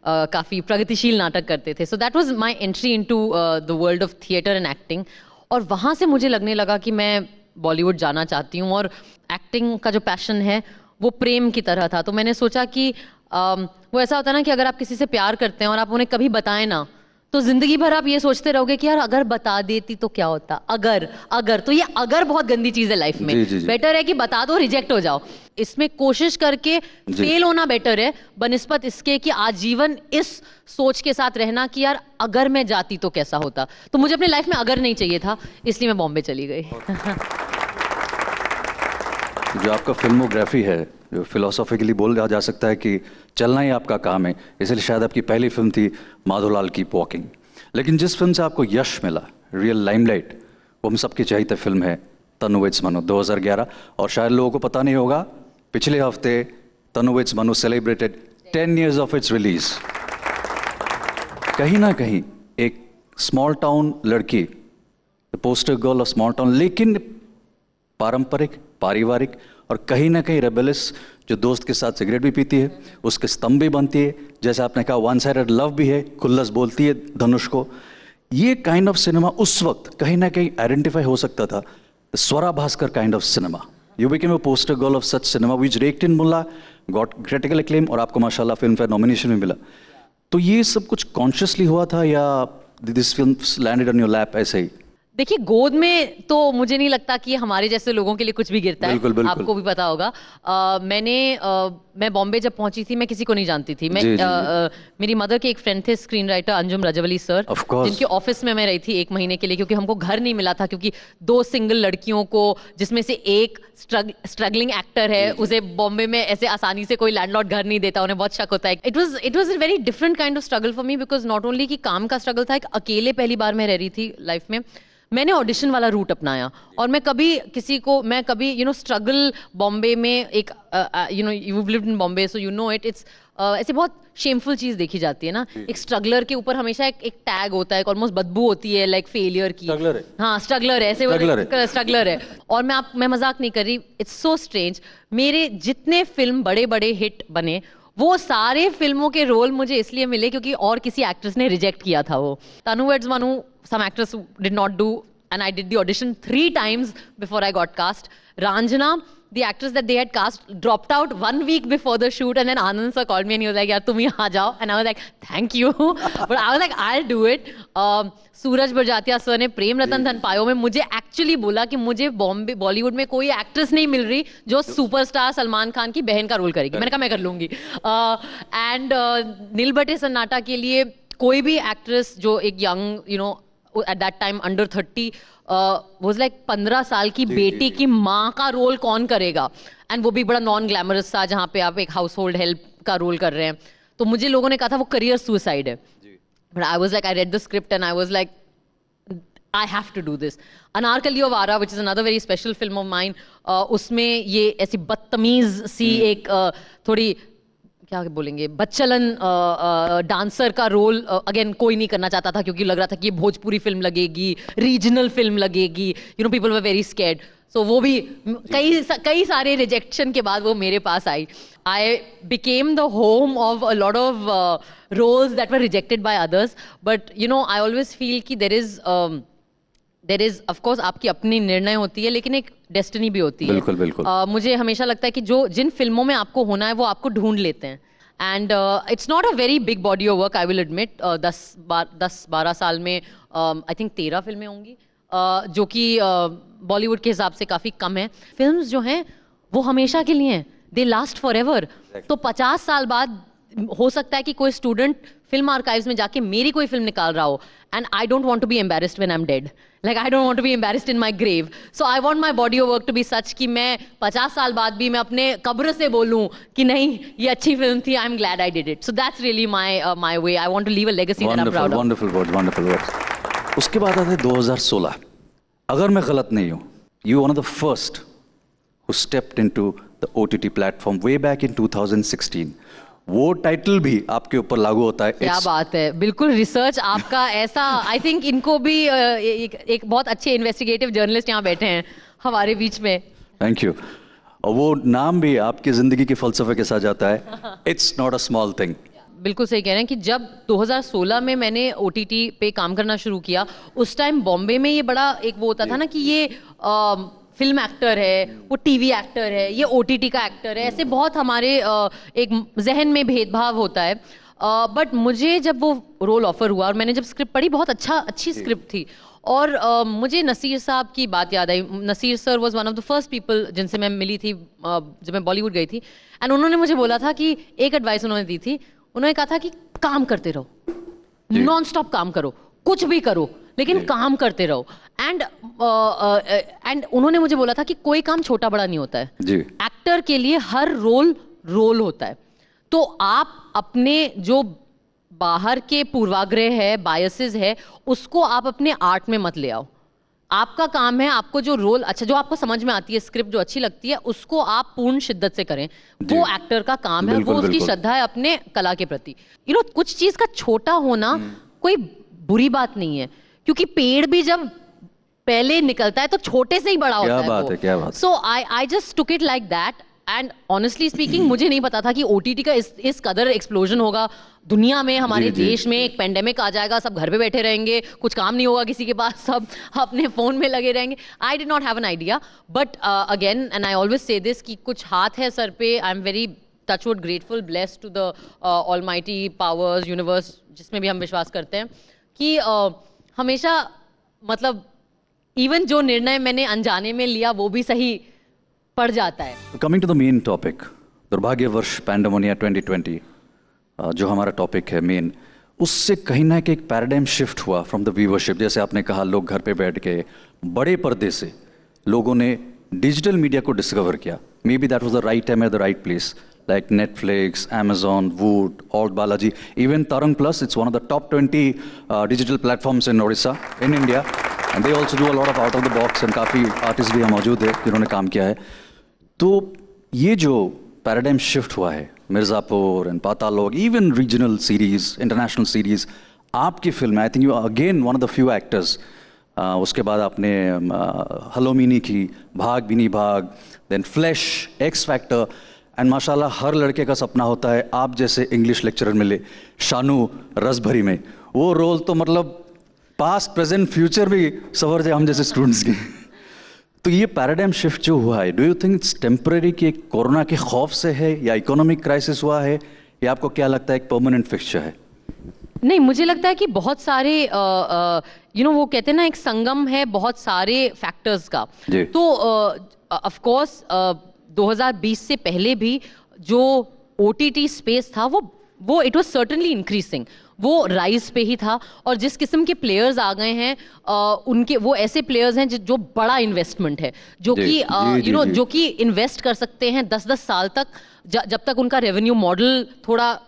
काफ़ी प्रगतिशील नाटक करते थे। So that was my entry into the world of theatre and acting. और वहाँ से मुझे लगने लगा कि मैं बॉलीवुड जाना चाहती हूँ। और एक्टिंग का जो पैशन है वो प्रेम की तरह था। तो मैंने सोचा कि वो ऐसा होता है ना कि अगर आप किसी से प्यार करते हैं और आप उन्हें कभी बताएं ना, तो जिंदगी भर आप ये सोचते रहोगे कि यार अगर बता देती तो क्या होता, अगर तो ये अगर बहुत गंदी चीज है लाइफ में। बेटर है कि बता दो, रिजेक्ट हो जाओ। इसमें कोशिश करके फेल होना बेटर है बनिस्बत इसके कि आजीवन इस सोच के साथ रहना कि यार अगर मैं जाती तो कैसा होता। तो मुझे अपने लाइफ में अगर नहीं चाहिए था, इसलिए मैं बॉम्बे चली गई। जो आपका फिल्मोग्राफी है, जो फिलोसॉफिकली बोला जा सकता है कि चलना ही आपका काम है, इसलिए शायद आपकी पहली फिल्म थी माधोलाल की वॉकिंग। लेकिन जिस फिल्म से आपको यश मिला, रियल लाइमलाइट, वो हम सबकी चाहते फिल्म है तनु विद्स मनु 2011। और शायद लोगों को पता नहीं होगा, पिछले हफ्ते Tanu weds Manu celebrated 10 years of its release. कहीं ना कहीं एक स्मॉल टाउन लड़की, poster girl of small town, लेकिन पारंपरिक, पारिवारिक और कहीं ना कहीं रेबेलियस, जो दोस्त के साथ सिगरेट भी पीती है, उसके स्तंभ भी बनती है, जैसे आपने कहा वन साइडेड लव भी है, खुल्लस बोलती है धनुष को। ये काइंड ऑफ सिनेमा उस वक्त कहीं ना कहीं आइडेंटिफाई हो सकता था, Swara Bhaskar kind of cinema. You became a poster girl of such cinema which wrecked in मुल्ला, गॉट क्रिटिकल एक्लेम और आपको माशाल्लाह फिल्म फेयर नॉमिनेशन भी मिला। तो ये सब कुछ कॉन्शियसली हुआ था या this film landed on your lap ऐसे ही? देखिए, गोद में तो मुझे नहीं लगता कि हमारे जैसे लोगों के लिए कुछ भी गिरता है। बिल्कुल। आपको भी पता होगा। मैं बॉम्बे जब पहुंची थी, मैं किसी को नहीं जानती थी। मेरी मदर के एक फ्रेंड थे, स्क्रीन राइटर अंजुम रजवली सर, जिनके ऑफिस में मैं रही थी 1 महीने के लिए, क्योंकि हमको घर नहीं मिला था, क्योंकि 2 सिंगल लड़कियों को, जिसमें से एक स्ट्रगलिंग एक्टर है, उसे बॉम्बे में ऐसे आसानी से कोई लैंडलॉर्ड घर नहीं देता, उन्हें बहुत शक होता है। It was a very different kind of struggle for me, because not only कि काम का स्ट्रगल था, एक अकेले पहली बार मैं रह रही थी लाइफ में, मैंने ऑडिशन वाला रूट अपनाया और मैं कभी स्ट्रगल बॉम्बे में एक you lived in Bombay so you know it's ऐसे बहुत शेमफुल चीज देखी जाती है ना, एक स्ट्रगलर के ऊपर हमेशा एक टैग होता है, ऑलमोस्ट बदबू होती है लाइक फेलियर की। स्ट्रगलर है, हाँ स्ट्रगलर है, ऐसे स्ट्रगलर है। और मैं मजाक नहीं कर रही, इट्स सो स्ट्रेंज, मेरे जितने फिल्म बड़े बड़े हिट बने वो सारे फिल्मों के रोल मुझे इसलिए मिले क्योंकि और किसी एक्ट्रेस ने रिजेक्ट किया था वो। Tanu weds Manu, some actors did not do, and I did the audition 3 times before I got cast. Ranjana, the actress that they had cast, dropped out 1 week before the shoot, and then Anand sir called me and he was like, "यार तुम यहाँ जाओ," and I was like, "Thank you," but I was like, "I'll do it." Suraj Barjatya sir ने प्रेम रतन धन पायो में मुझे एक्चुअली बोला कि मुझे बॉलीवुड में कोई एक्ट्रेस नहीं मिल रही जो सुपरस्टार सलमान खान की बहन का रोल करेगी। मैंने कहा मैं कर लूंगी। एंड नील बटे सन्नाटा के लिए कोई भी एक्ट्रेस जो एक young at that time under 30 was like 15 साल की बेटी की माँ का रोल कौन करेगा, एंड वो भी बड़ा नॉन ग्लैमरस था जहाँ पे आप एक हाउस होल्ड हेल्प का रोल कर रहे हैं। तो मुझे लोगों ने कहा था वो करियर सुसाइड है, but I was like, I read the script and I was like I have to do this. Anarkali of Ara, which is another very special film of mine, उसमें ये ऐसी बदतमीज सी एक थोड़ी क्या बोलेंगे बच्चलन डांसर का रोल अगेन कोई नहीं करना चाहता था क्योंकि लग रहा था कि ये भोजपुरी फिल्म लगेगी, रीजनल फिल्म लगेगी, people were very scared. So वो भी कई सारे रिजेक्शन के बाद वो मेरे पास आई। I became the home of a lot of roles that were rejected by others, but I always feel कि देयर इज ऑफ कोर्स आपकी अपनी निर्णय होती है लेकिन एक डेस्टिनी भी होती है। बिल्कुल बिल्कुल। मुझे हमेशा लगता है कि जिन फिल्मों में आपको होना है वो आपको ढूंढ लेते हैं, and it's not a very big body of work, I will admit. 10-12 साल में आई थिंक 13 फिल्में होंगी, जो कि बॉलीवुड के हिसाब से काफ़ी कम है। फिल्म्स जो हैं वो हमेशा के लिए हैं, दे लास्ट फॉर एवर। तो 50 साल बाद हो सकता है कि कोई स्टूडेंट फिल्म आर्काइव्स में जाके मेरी कोई फिल्म निकाल रहा हो, and I don't want to be embarrassed when I am dead, like I don't want to be embarrassed in my grave. So I want my body of work to be such कि मैं 50 साल बाद भी मैं अपने कब्र से बोलूं कि नहीं ये अच्छी फिल्म थी, I am glad I did it. So that's really my way, I want to leave a legacy that I am proud of. Wonderful words. उसके बाद आता है 2016, अगर मैं गलत नहीं हूं, you one of the first who stepped into the OTT platform way back in 2016। वो टाइटल भी आपके ऊपर लागू होता है। क्या बात है, बिल्कुल रिसर्च आपका ऐसा, आई थिंक इनको भी एक बहुत अच्छे इन्वेस्टिगेटिव जर्नलिस्ट यहाँ बैठे हैं हमारे बीच में। Thank you. और वो नाम भी आपकी जिंदगी के फलसफे के साथ जाता है, it's not a small thing. बिल्कुल सही कह रहे हैं कि जब 2016 में मैंने OTT पे काम करना शुरू किया, उस टाइम बॉम्बे में ये बड़ा एक वो होता था ना कि ये फिल्म एक्टर है, वो टीवी एक्टर है, ये OTT का एक्टर है, ऐसे बहुत हमारे एक जहन में भेदभाव होता है। बट मुझे जब वो रोल ऑफर हुआ और मैंने जब स्क्रिप्ट पढ़ी, बहुत अच्छी स्क्रिप्ट थी, और मुझे नसीर साहब की बात याद आई। Naseer sir was one of the first people जिनसे मैं मिली थी जब मैं बॉलीवुड गई थी, एंड उन्होंने मुझे बोला था कि एक एडवाइस उन्होंने दी थी, उन्होंने कहा था कि काम करते रहो, नॉन स्टॉप काम करो, कुछ भी करो लेकिन काम करते रहो। एंड उन्होंने मुझे बोला था कि कोई काम छोटा बड़ा नहीं होता है जी। एक्टर के लिए हर रोल होता है। तो आप अपने जो बाहर के पूर्वाग्रह है, बायसेस है, उसको आप अपने आर्ट में मत ले आओ। आपका काम है, आपको जो रोल अच्छा, जो आपको समझ में आती है, स्क्रिप्ट जो अच्छी लगती है, उसको आप पूर्ण शिद्दत से करें। वो एक्टर का काम है, वो उसकी श्रद्धा है अपने कला के प्रति। कुछ चीज का छोटा होना कोई बुरी बात नहीं है, क्योंकि पेड़ भी जब पहले निकलता है तो छोटे से ही बड़ा होता है। क्या बात है। So I just took it like that, and honestly speaking मुझे नहीं पता था कि OTT का इस कदर एक्सप्लोजन होगा दुनिया में, हमारे देश में एक पेंडेमिक आ जाएगा, सब घर पे बैठे रहेंगे, कुछ काम नहीं होगा किसी के पास, सब अपने फोन में लगे रहेंगे। I did not have an idea, but again and I always say this कि कुछ हाथ है सर पे। I am very touchwood grateful, blessed to the almighty powers, universe, जिसमें भी हम विश्वास करते हैं, कि हमेशा मतलब इवन जो निर्णय मैंने अनजाने में लिया वो भी सही पड़ जाता है। Coming to the main topic, दुर्भाग्य वर्ष पैंडेमिनिया 2020, जो हमारा टॉपिक है मेन, उससे कहीं ना कहीं एक पैराडाइम शिफ्ट हुआ फ्रॉम द व्यूअरशिप। जैसे आपने कहा, लोग घर पे बैठ के बड़े पर्दे से लोगों ने डिजिटल मीडिया को डिस्कवर किया। May be that was the right time at the right place, like Netflix, Amazon, Voot, Alt Balaji, even Tarang Plus. It's one of the top 20 digital platforms in Odisha, in India. And they also do a lot of out of the box and काफ़ी आर्टिस्ट भी यहाँ मौजूद है जिन्होंने काम किया है। तो ये जो पैराडाइम शिफ्ट हुआ है, Mirzapur and Paatal Lok, even regional series, international series, आपकी film, I think you again one of the few actors, उसके बाद आपने हलो मिनी की, Bhaag Beanie Bhaag, then Flesh, X Factor, and माशाल्लाह हर लड़के का सपना होता है आप जैसे इंग्लिश लेक्चरर मिले शानू रसभरी में। वो रोल तो मतलब पास्ट प्रेजेंट फ्यूचर भी सवर जाए हम जैसे स्टूडेंट्स की। तो ये पैराडाइम शिफ्ट जो हुआ है, do you think it's temporary कि कोरोना के खौफ से है या इकोनॉमिक क्राइसिस हुआ है, या आपको क्या लगता है एक परमानेंट फिक्सचर है? नहीं, मुझे लगता है कि बहुत सारे वो कहते हैं ना, एक संगम है बहुत सारे फैक्टर्स का। तो ऑफ कोर्स 2020 से पहले भी जो OTT स्पेस था वो इट वाज सर्टेनली इंक्रीजिंग, वो राइज पे ही था। और जिस किस्म के प्लेयर्स आ गए हैं उनके वो ऐसे प्लेयर्स हैं जो बड़ा इन्वेस्टमेंट है, जो कि जो कि इन्वेस्ट कर सकते हैं 10-10 साल तक, जब तक उनका रेवेन्यू मॉडल थोड़ा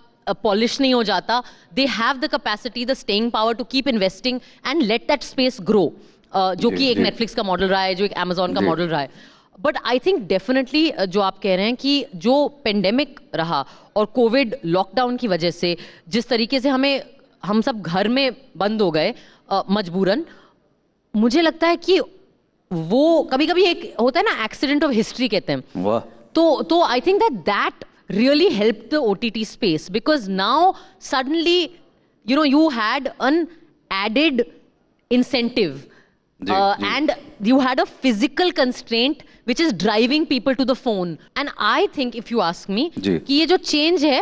पॉलिश नहीं हो जाता। They have the capacity, the staying power to keep investing and let that space grow, जो कि एक नेटफ्लिक्स का मॉडल रहा है, जो एक अमेजोन का मॉडल रहा है। बट आई थिंक डेफिनेटली जो आप कह रहे हैं कि जो पेंडेमिक रहा और कोविड लॉकडाउन की वजह से जिस तरीके से हम सब घर में बंद हो गए मजबूरन, मुझे लगता है कि वो कभी कभी एक होता है ना, एक्सीडेंट ऑफ हिस्ट्री कहते हैं। वाह। तो I think that really helped the OTT space, because now suddenly you had an added incentive and you had a physical constraint which is driving people to the phone. And I think if you ask me कि ये जो change है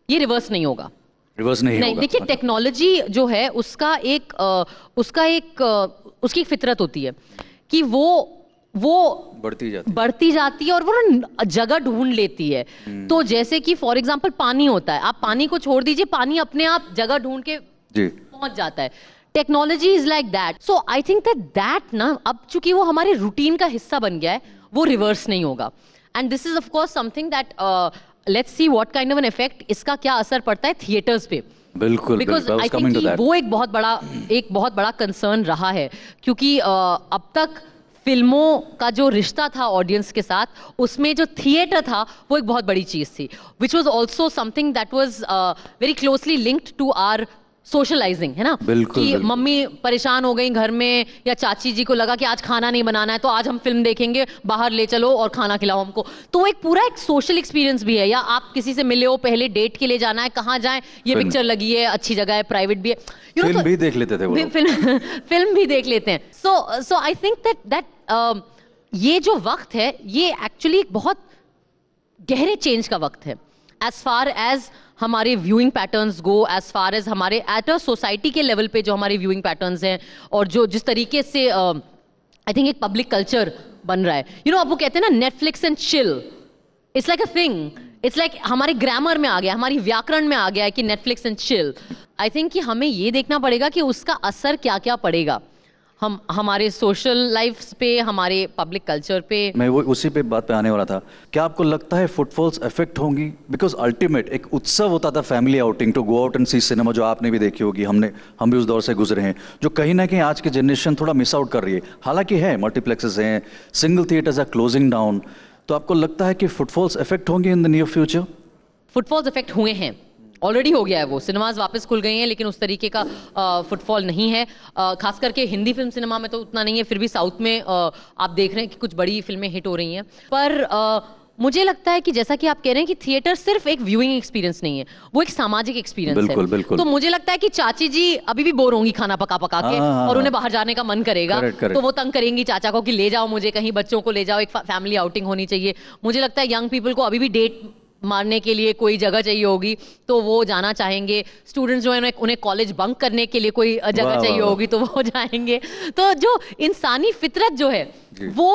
ये reverse नहीं होगा। रिवर्स नहीं होगा। देखिए टेक्नोलॉजी जो है उसकी एक फितरत होती है कि वो बढ़ती जाती है और वो जगह ढूंढ लेती है। तो जैसे कि फॉर एग्जांपल पानी होता है, आप पानी को छोड़ दीजिए, पानी अपने आप जगह ढूंढ के पहुंच जाता है। Technology is like that. So I think that ना, अब चूंकि वो हमारे रूटीन का हिस्सा बन गया है, वो रिवर्स नहीं होगा। And this is of course something that let's see what kind of an effect, इसका क्या असर पड़ता है थिएटर्स पे। बिल्कुल, बिकॉज आई थिंक वो एक बहुत बड़ा कंसर्न रहा है, क्योंकि अब तक फिल्मों का जो रिश्ता था ऑडियंस के साथ, उसमें जो थिएटर था वो एक बहुत बड़ी चीज थी, which was also something that was very closely linked to our socialising, है ना। कि मम्मी परेशान हो गई घर में, या चाची जी को लगा कि आज खाना नहीं बनाना है तो आज हम फिल्म देखेंगे, बाहर ले चलो और खाना खिलाओ हमको। तो एक पूरा एक सोशल एक्सपीरियंस भी है। या आप किसी से मिले हो, पहले डेट के लिए जाना है, कहाँ जाएं, ये पिक्चर लगी है, अच्छी जगह है, प्राइवेट भी है, फिल्म भी देख लेते थे वो लोग। फिल्म भी देख लेते हैं। सो आई थिंक दैट ये जो वक्त है ये एक्चुअली बहुत गहरे चेंज का वक्त है, एज फार एज हमारे व्यूइंग पैटर्न्स गो, एज फार एज हमारे एट अ सोसाइटी के लेवल पे जो हमारे व्यूइंग पैटर्न्स हैं, और जो जिस तरीके से आई थिंक एक पब्लिक कल्चर बन रहा है। अब वो कहते हैं ना, Netflix and chill, it's like a thing, it's like हमारे ग्रामर में आ गया, हमारी व्याकरण में आ गया है कि Netflix and chill. I think कि हमें ये देखना पड़ेगा कि उसका असर क्या क्या पड़ेगा हमारे सोशल लाइफ पे, हमारे पब्लिक कल्चर पे। मैं वो उसी पे बात पे आने वाला था। क्या आपको लगता है फुटफॉल्स इफेक्ट होंगी? बिकॉज अल्टीमेट एक उत्सव होता था family outing, to go out and see cinema, जो आपने भी देखी होगी, हम भी उस दौर से गुजरे हैं, जो कहीं ना कहीं आज की जनरेशन थोड़ा मिस आउट कर रही है। हालांकि है, मल्टीप्लेक्सेस हैं, single theatres are closing down. तो आपको लगता है कि फुटफॉल्स इफेक्ट होंगे in the near future? Footfalls effect हुए हैं, ऑलरेडी हो गया है। वो सिनेमाज वापस खुल गए हैं, लेकिन उस तरीके का फुटफॉल नहीं है। खास करके हिंदी फिल्म सिनेमा में तो उतना नहीं है, फिर भी साउथ में आप देख रहे हैं कि कुछ बड़ी फिल्में हिट हो रही हैं। पर मुझे लगता है कि जैसा कि आप कह रहे हैं कि थिएटर सिर्फ एक व्यूइंग एक्सपीरियंस नहीं है, वो एक सामाजिक एक्सपीरियंस है। बिल्कुल। तो मुझे लगता है कि चाची जी अभी भी बोर होंगी खाना पका के, और उन्हें बाहर जाने का मन करेगा। तो वो तंग करेंगी चाचा को कि ले जाओ मुझे कहीं, बच्चों को ले जाओ, एक फैमिली आउटिंग होनी चाहिए। मुझे लगता है यंग पीपल को अभी भी डेट मारने के लिए कोई जगह चाहिए होगी तो वो जाना चाहेंगे। स्टूडेंट्स जो है उन्हें कॉलेज बंक करने के लिए कोई जगह चाहिए होगी तो वो जाएंगे। तो जो इंसानी फितरत जो है वो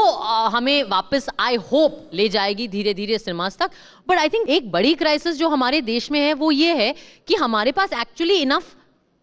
हमें वापस आई होप ले जाएगी धीरे धीरे सिनेमास तक। बट आई थिंक एक बड़ी क्राइसिस जो हमारे देश में है वो ये है कि हमारे पास एक्चुअली इनफ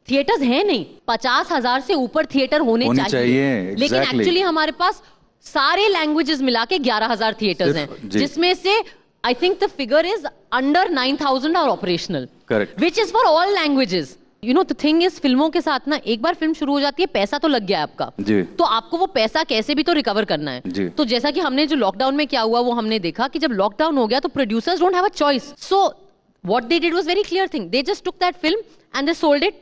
थिएटर्स है नहीं। 50,000 से ऊपर थिएटर होने चाहिए। लेकिन एक्चुअली हमारे पास सारे लैंग्वेजेस मिला के 11,000 थिएटर्स हैं, जिसमें से I think the figure is under 9,000 are operational. Correct. Which is for all languages. You know the thing is फिल्मों के साथ ना एक बार फिल्म शुरू हो जाती है, पैसा तो लग गया है आपका जी। तो आपको वो पैसा कैसे भी तो रिकवर करना है जी। तो जैसा कि हमने जो लॉकडाउन में क्या हुआ वो हमने देखा कि जब लॉकडाउन हो गया तो producers don't have a choice, so what they did was very clear thing, they just took that film and they sold it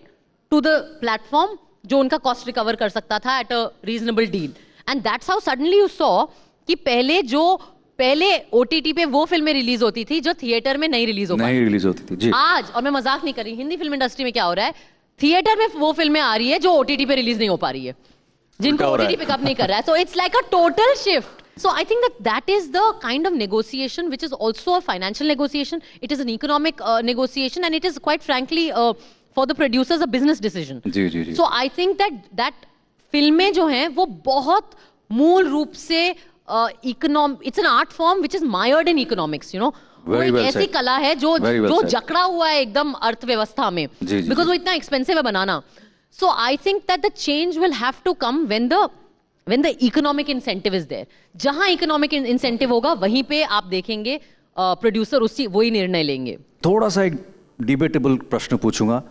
to the platform जो उनका कॉस्ट रिकवर कर सकता था at a reasonable deal, and that's how suddenly you saw कि पहले ओटीटी पे वो फिल्में रिलीज होती थी जो थिएटर में नहीं रिलीज होती थी जी। आज, और मैं मजाक नहीं कर रही, हिंदी फिल्म इंडस्ट्री में क्या हो रहा है, थिएटर में वो फिल्में आ रही है जो ओटीटी पे रिलीज नहीं हो पा रही है, जिनको ओटीटी पिकअप नहीं कर रहा है, so it's like a total shift. So I think that is the kind of negotiation which is also a financial negotiation. It is an economic negotiation, and it is quite frankly for the producers a business decision. जी जी जी. So I think that फिल्में जो हैं वो बहुत मूल रूप से it's an art form which is mired in economics, you know. वो एक ऐसी कला है जो जकड़ा हुआ है एकदम अर्थव्यवस्था में, because वो इतना एक्सपेंसिव है बनाना. So I think that the change will have to come when the economic incentive is there. जहां economic incentive होगा वहीं पे आप देखेंगे प्रोड्यूसर वही निर्णय लेंगे. थोड़ा सा एक डिबेटेबल प्रश्न पूछूंगा,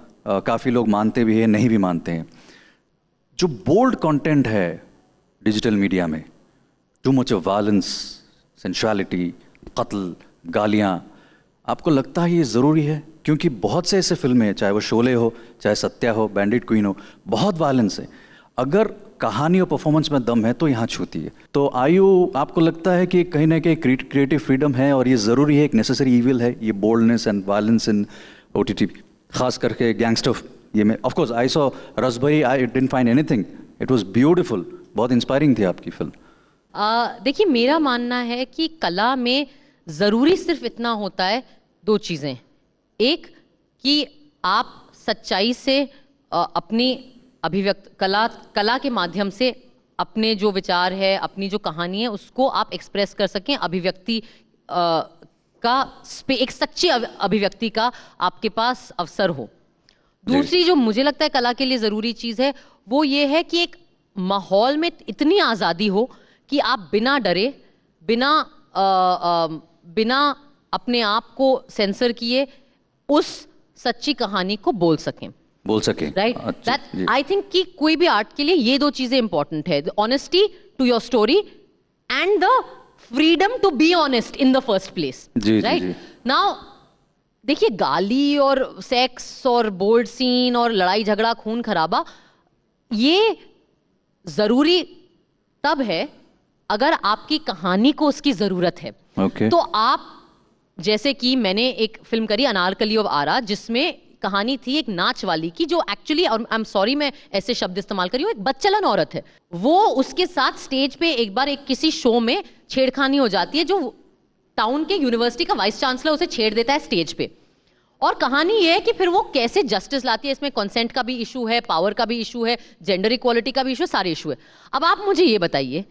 काफी लोग मानते भी हैं नहीं भी मानते हैं. जो बोल्ड कंटेंट है डिजिटल मीडिया में, too much of violence, sensuality, कत्ल, गालियां, आपको लगता है ये ज़रूरी है? क्योंकि बहुत से ऐसे फिल्में, चाहे वो शोले हो, चाहे सत्या हो, बैंडिट क्वीन हो, बहुत वायलेंस है. अगर कहानी और परफॉर्मेंस में दम है तो यहाँ छूती है. तो आपको लगता है कि कहीं ना कहीं क्रिएटिव फ्रीडम है और ये ज़रूरी है, एक नेसेसरी इविल है ये boldness and violence in OTT, खास करके गैंगस्टर? ये में of course I saw Rasbhari, I didn't find anything, it was beautiful, बहुत इंस्पायरिंग थी आपकी फिल्म. देखिए, मेरा मानना है कि कला में ज़रूरी सिर्फ इतना होता है, दो चीज़ें. एक कि आप सच्चाई से अपनी अभिव्यक्त कला के माध्यम से अपने जो विचार है, अपनी जो कहानी है, उसको आप एक्सप्रेस कर सकें. अभिव्यक्ति का एक सच्ची अभिव्यक्ति का आपके पास अवसर हो. दूसरी जो मुझे लगता है कला के लिए ज़रूरी चीज़ है वो ये है कि एक माहौल में इतनी आज़ादी हो कि आप बिना डरे, बिना अपने आप को सेंसर किए उस सच्ची कहानी को बोल सके. राइट. दैट आई थिंक कि कोई भी आर्ट के लिए ये दो चीजें इंपॉर्टेंट है, honesty to your story and the freedom to be honest in the first place. Right. Now देखिए, गाली और सेक्स और बोल्ड सीन और लड़ाई झगड़ा, खून खराबा, ये जरूरी तब है अगर आपकी कहानी को उसकी जरूरत है. तो आप, जैसे कि मैंने एक फिल्म करी अनारकली ऑफ आरा, जिसमें कहानी थी एक नाच वाली की जो एक्चुअली, और आई एम सॉरी मैं ऐसे शब्द इस्तेमाल करी हूँ, एक बच्चलन औरत है. वो उसके साथ स्टेज पे एक बार एक किसी शो में छेड़खानी हो जाती है, जो टाउन के यूनिवर्सिटी का वाइस चांसलर उसे छेड़ देता है स्टेज पे. और कहानी ये है कि फिर वो कैसे जस्टिस लाती है. इसमें कंसेंट का भी इशू है, पावर का भी इशू है, जेंडर इक्वालिटी का भी इशू है, सारे इशू है. अब आप मुझे ये बताइए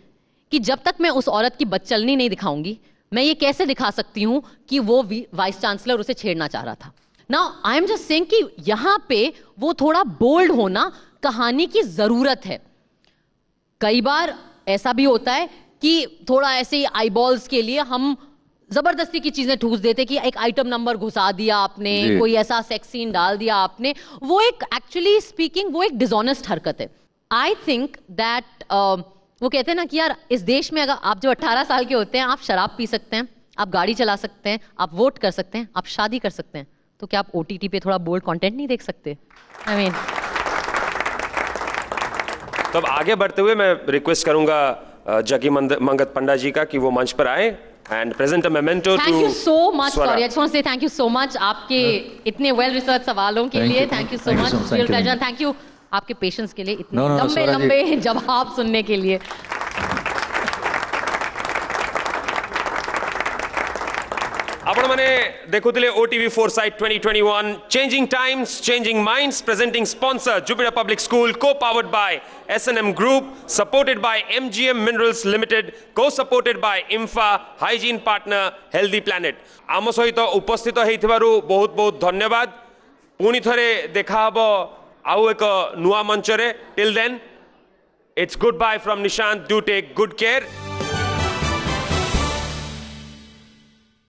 कि जब तक मैं उस औरत की बच्चलनी नहीं दिखाऊंगी, मैं ये कैसे दिखा सकती हूं कि वो वाइस चांसलर उसे छेड़ना चाह रहा था. Now I am just saying कि यहां पे वो थोड़ा बोल्ड होना कहानी की जरूरत है. कई बार ऐसा भी होता है कि थोड़ा ऐसे आईबॉल्स के लिए हम जबरदस्ती की चीजें ठूस देते कि एक आइटम नंबर घुसा दिया आपने, कोई ऐसा सेक्स सीन डाल दिया आपने. वो एक, एक्चुअली स्पीकिंग, वो एक डिसऑनेस्ट हरकत है. आई थिंक दैट वो कहते हैं ना कि यार, इस देश में अगर आप जो 18 साल के होते हैं, आप शराब पी सकते हैं, आप गाड़ी चला सकते हैं, आप वोट कर सकते हैं, आप शादी कर सकते हैं, तो क्या आप ओटीटी पे थोड़ा बोल्ड कंटेंट नहीं देख सकते? I mean. तो अब आगे बढ़ते हुए मैं रिक्वेस्ट करूंगा जगी मंगत पंडा जी का कि वो मंच पर आए and present a memento to. Thank you so much. Sorry, I just want to say thank you so much आपके इतने वेल रिसर्च सवालों के लिए. Thank you so much. Real pleasure. Thank you आपके पेशेंस के लिए, इतने लंबे जवाब सुनने के लिए. आपण माने देखुथिले OTV foresight 2021 changing times changing minds, presenting sponsor Jupiter public school, co powered by S&M group, supported by MGM minerals limited, co supported by IMFA, hygiene partner healthy planet. आम सहित उपस्थित होइथिबारु बहुत बहुत धन्यवाद. पुणी थरे देखा हबो आउ एक नुआ मंचरे. Till then, it's good bye from Nishant. Do take good care.